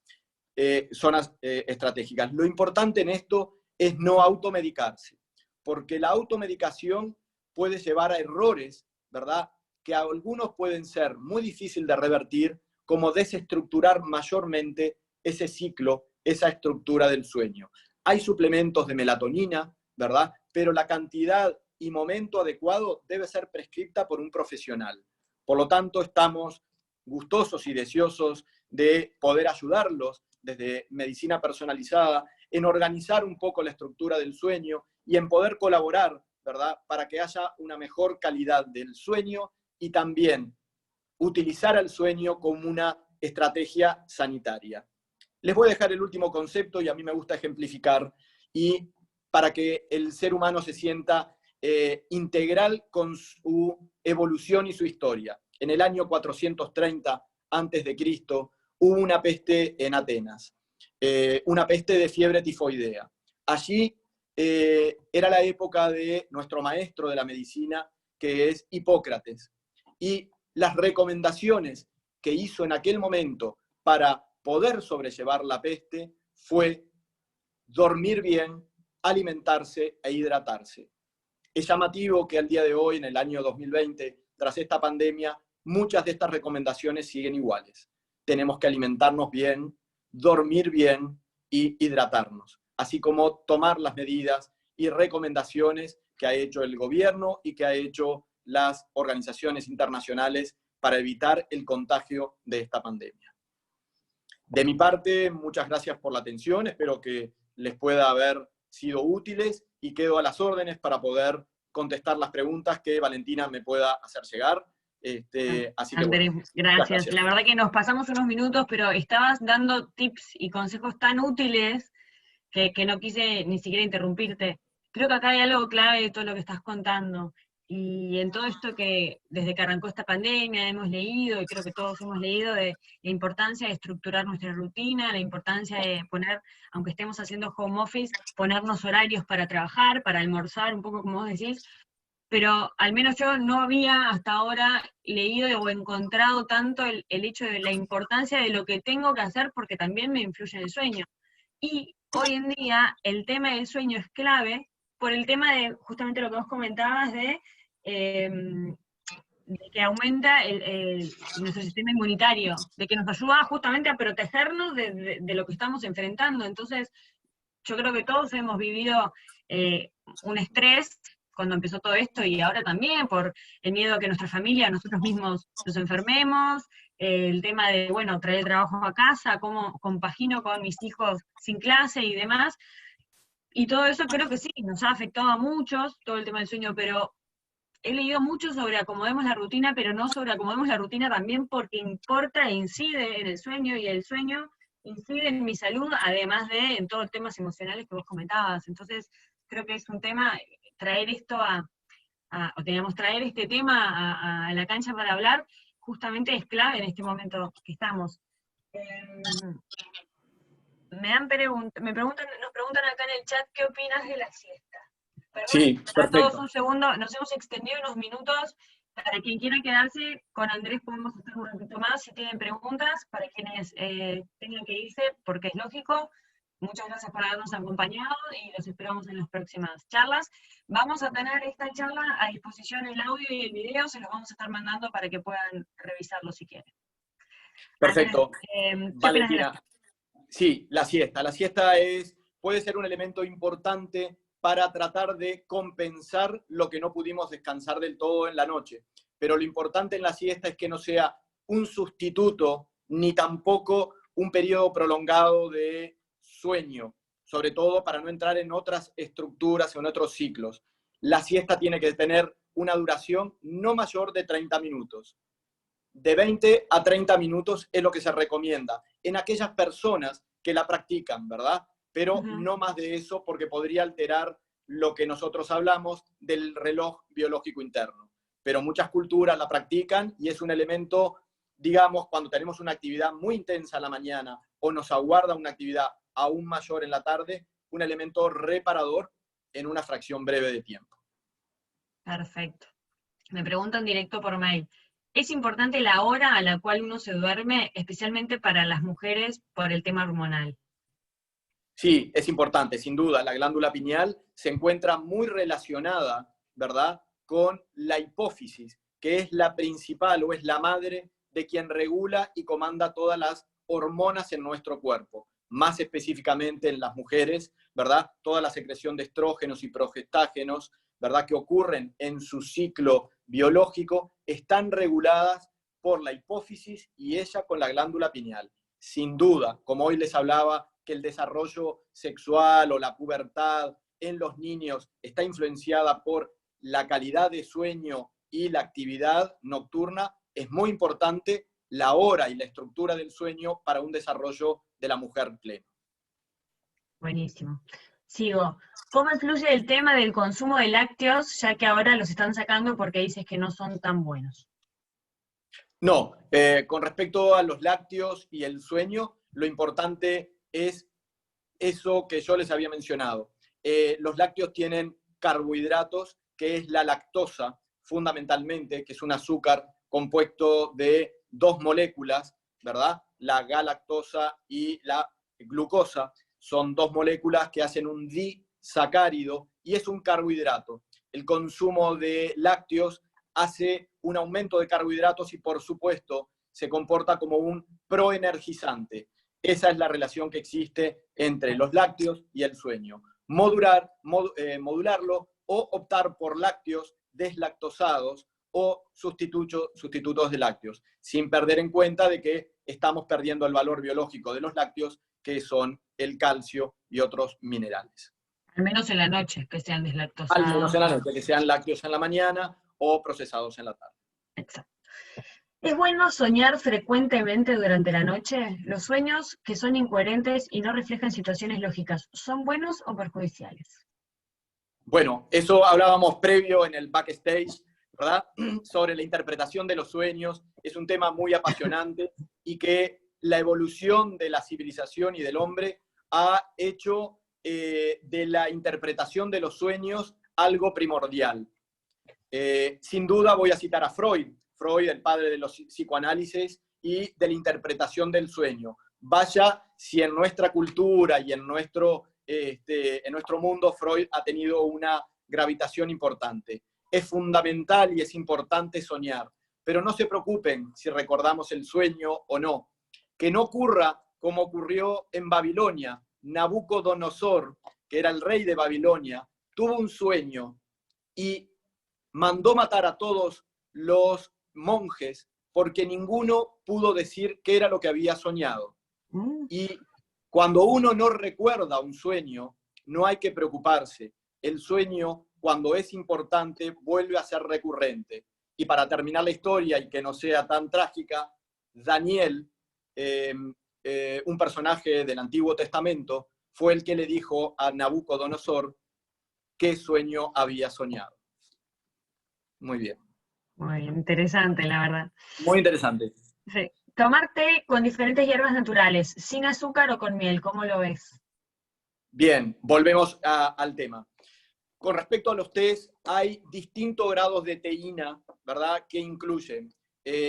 Estratégicas. Lo importante en esto es no automedicarse, porque la automedicación puede llevar a errores, ¿verdad?, que a algunos pueden ser muy difíciles de revertir, como desestructurar mayormente ese ciclo esa estructura del sueño. Hay suplementos de melatonina, ¿verdad? Pero la cantidad y momento adecuado debe ser prescripta por un profesional. Por lo tanto, estamos gustosos y deseosos de poder ayudarlos desde medicina personalizada en organizar un poco la estructura del sueño y en poder colaborar, ¿verdad?, para que haya una mejor calidad del sueño y también utilizar el sueño como una estrategia sanitaria. Les voy a dejar el último concepto y a mí me gusta ejemplificar, y para que el ser humano se sienta integral con su evolución y su historia. En el año 430 a.C. hubo una peste en Atenas, una peste de fiebre tifoidea. Allí era la época de nuestro maestro de la medicina, que es Hipócrates, y las recomendaciones que hizo en aquel momento para poder sobrellevar la peste fue dormir bien, alimentarse e hidratarse. Es llamativo que al día de hoy, en el año 2020, tras esta pandemia, muchas de estas recomendaciones siguen iguales. Tenemos que alimentarnos bien, dormir bien y hidratarnos, así como tomar las medidas y recomendaciones que ha hecho el gobierno y que ha hecho las organizaciones internacionales para evitar el contagio de esta pandemia. De mi parte, muchas gracias por la atención, espero que les pueda haber sido útiles y quedo a las órdenes para poder contestar las preguntas que Valentina me pueda hacer llegar. Así que Andrés, bueno, gracias. La verdad que nos pasamos unos minutos, pero estabas dando tips y consejos tan útiles que no quise ni siquiera interrumpirte. Creo que acá hay algo clave de todo lo que estás contando. Y en todo esto que desde que arrancó esta pandemia hemos leído, y creo que todos hemos leído, de la importancia de estructurar nuestra rutina, la importancia de poner, aunque estemos haciendo home office, ponernos horarios para trabajar, para almorzar, un poco como vos decís, pero al menos yo no había hasta ahora leído o encontrado tanto el hecho de la importancia de lo que tengo que hacer porque también me influye en el sueño. Y hoy en día el tema del sueño es clave por el tema de justamente lo que vos comentabas de que aumenta nuestro sistema inmunitario, de que nos ayuda justamente a protegernos de lo que estamos enfrentando. Entonces, yo creo que todos hemos vivido un estrés cuando empezó todo esto y ahora también por el miedo a que nuestra familia, nosotros mismos nos enfermemos, el tema de, bueno, traer el trabajo a casa, cómo compagino con mis hijos sin clase y demás. Y todo eso creo que sí, nos ha afectado a muchos, todo el tema del sueño, pero he leído mucho sobre acomodemos la rutina, pero no sobre acomodemos la rutina también porque importa e incide en el sueño, y el sueño incide en mi salud, además de en todos los temas emocionales que vos comentabas. Entonces, creo que es un tema, traer esto o digamos, traer este tema a la cancha para hablar, justamente es clave en este momento que estamos. Nos preguntan acá en el chat, ¿qué opinas de la siesta? Perdón, sí, a todos perfecto. un segundo, nos hemos extendido unos minutos. Para quien quiera quedarse, con Andrés podemos estar un ratito más si tienen preguntas. Para quienes tengan que irse, porque es lógico, muchas gracias por habernos acompañado y los esperamos en las próximas charlas. Vamos a tener esta charla a disposición, el audio y el video, se los vamos a estar mandando para que puedan revisarlo si quieren. Perfecto. Andrés, ¿qué opinas de la Valentina, sí, la siesta. La siesta puede ser un elemento importante para tratar de compensar lo que no pudimos descansar del todo en la noche. Pero lo importante en la siesta es que no sea un sustituto, ni tampoco un periodo prolongado de sueño, sobre todo para no entrar en otras estructuras o en otros ciclos. La siesta tiene que tener una duración no mayor de 30 minutos. De 20 a 30 minutos es lo que se recomienda en aquellas personas que la practican, ¿verdad? Pero no más de eso, porque podría alterar lo que nosotros hablamos del reloj biológico interno. Pero muchas culturas la practican y es un elemento, digamos, cuando tenemos una actividad muy intensa a la mañana o nos aguarda una actividad aún mayor en la tarde, un elemento reparador en una fracción breve de tiempo. Perfecto. Me preguntan directo por mail. ¿Es importante la hora a la cual uno se duerme, especialmente para las mujeres, por el tema hormonal? Sí, es importante, sin duda. La glándula pineal se encuentra muy relacionada, ¿verdad?, con la hipófisis, que es la principal o es la madre de quien regula y comanda todas las hormonas en nuestro cuerpo. más específicamente en las mujeres, ¿verdad? Toda la secreción de estrógenos y progestágenos, ¿verdad?, que ocurren en su ciclo biológico, están reguladas por la hipófisis y ella con la glándula pineal. Sin duda, como hoy les hablaba, que el desarrollo sexual o la pubertad en los niños está influenciada por la calidad de sueño y la actividad nocturna, es muy importante la hora y la estructura del sueño para un desarrollo de la mujer pleno. Buenísimo. Sigo. ¿Cómo influye el tema del consumo de lácteos, ya que ahora los están sacando porque dices que no son tan buenos? No, con respecto a los lácteos y el sueño, lo importante es eso que yo les había mencionado. Los lácteos tienen carbohidratos, que es la lactosa, fundamentalmente, que es un azúcar compuesto de dos moléculas, ¿verdad? La galactosa y la glucosa. Son dos moléculas que hacen un disacárido y es un carbohidrato. El consumo de lácteos hace un aumento de carbohidratos y, por supuesto, se comporta como un proenergizante. Esa es la relación que existe entre los lácteos y el sueño. Modularlo o optar por lácteos deslactosados o sustitutos de lácteos, sin perder en cuenta de que estamos perdiendo el valor biológico de los lácteos, que son el calcio y otros minerales. Al menos en la noche, que sean deslactosados. Al menos en la noche, que sean lácteos en la mañana o procesados en la tarde. Exacto. ¿Es bueno soñar frecuentemente durante la noche? ¿Los sueños que son incoherentes y no reflejan situaciones lógicas, son buenos o perjudiciales? Bueno, eso hablábamos previo en el backstage, ¿verdad? Sobre la interpretación de los sueños. Es un tema muy apasionante y que la evolución de la civilización y del hombre ha hecho de la interpretación de los sueños algo primordial. Sin duda voy a citar a Freud, el padre de los psicoanálisis y de la interpretación del sueño. Vaya si en nuestra cultura y en nuestro mundo Freud ha tenido una gravitación importante. Es fundamental y es importante soñar, pero no se preocupen si recordamos el sueño o no. Que no ocurra como ocurrió en Babilonia. Nabucodonosor, que era el rey de Babilonia, tuvo un sueño y mandó matar a todos los monjes porque ninguno pudo decir qué era lo que había soñado. Y cuando uno no recuerda un sueño, no hay que preocuparse. El sueño, cuando es importante, vuelve a ser recurrente. Y para terminar la historia y que no sea tan trágica, Daniel, un personaje del Antiguo Testamento, fue el que le dijo a Nabucodonosor qué sueño había soñado. Muy bien. Muy interesante, la verdad. Muy interesante. Sí. Tomar té con diferentes hierbas naturales, sin azúcar o con miel, ¿cómo lo ves? Bien, volvemos al tema. Con respecto a los tés, hay distintos grados de teína, ¿verdad?, que incluyen.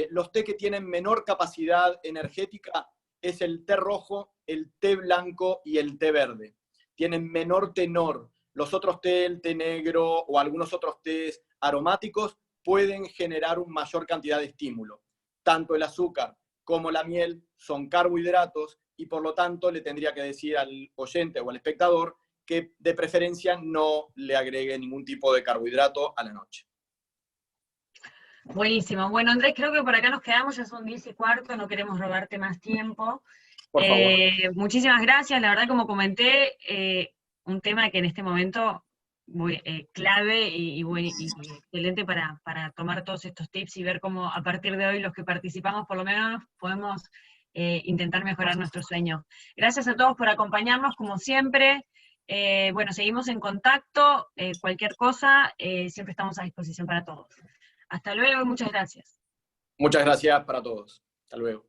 Los té que tienen menor capacidad energética es el té rojo, el té blanco y el té verde. Tienen menor tenor. Los otros té, el té negro o algunos otros tés aromáticos pueden generar una mayor cantidad de estímulo. Tanto el azúcar como la miel son carbohidratos y por lo tanto le tendría que decir al oyente o al espectador que de preferencia no le agregue ningún tipo de carbohidrato a la noche. Buenísimo. Bueno, Andrés, creo que por acá nos quedamos, ya son 10:15, no queremos robarte más tiempo. Por favor. Muchísimas gracias, la verdad, como comenté, un tema que en este momento muy clave y excelente para tomar todos estos tips y ver cómo a partir de hoy los que participamos por lo menos podemos intentar mejorar nuestro sueño. Gracias a todos por acompañarnos como siempre. Bueno, seguimos en contacto, cualquier cosa, siempre estamos a disposición para todos. Hasta luego y muchas gracias. Muchas gracias para todos. Hasta luego.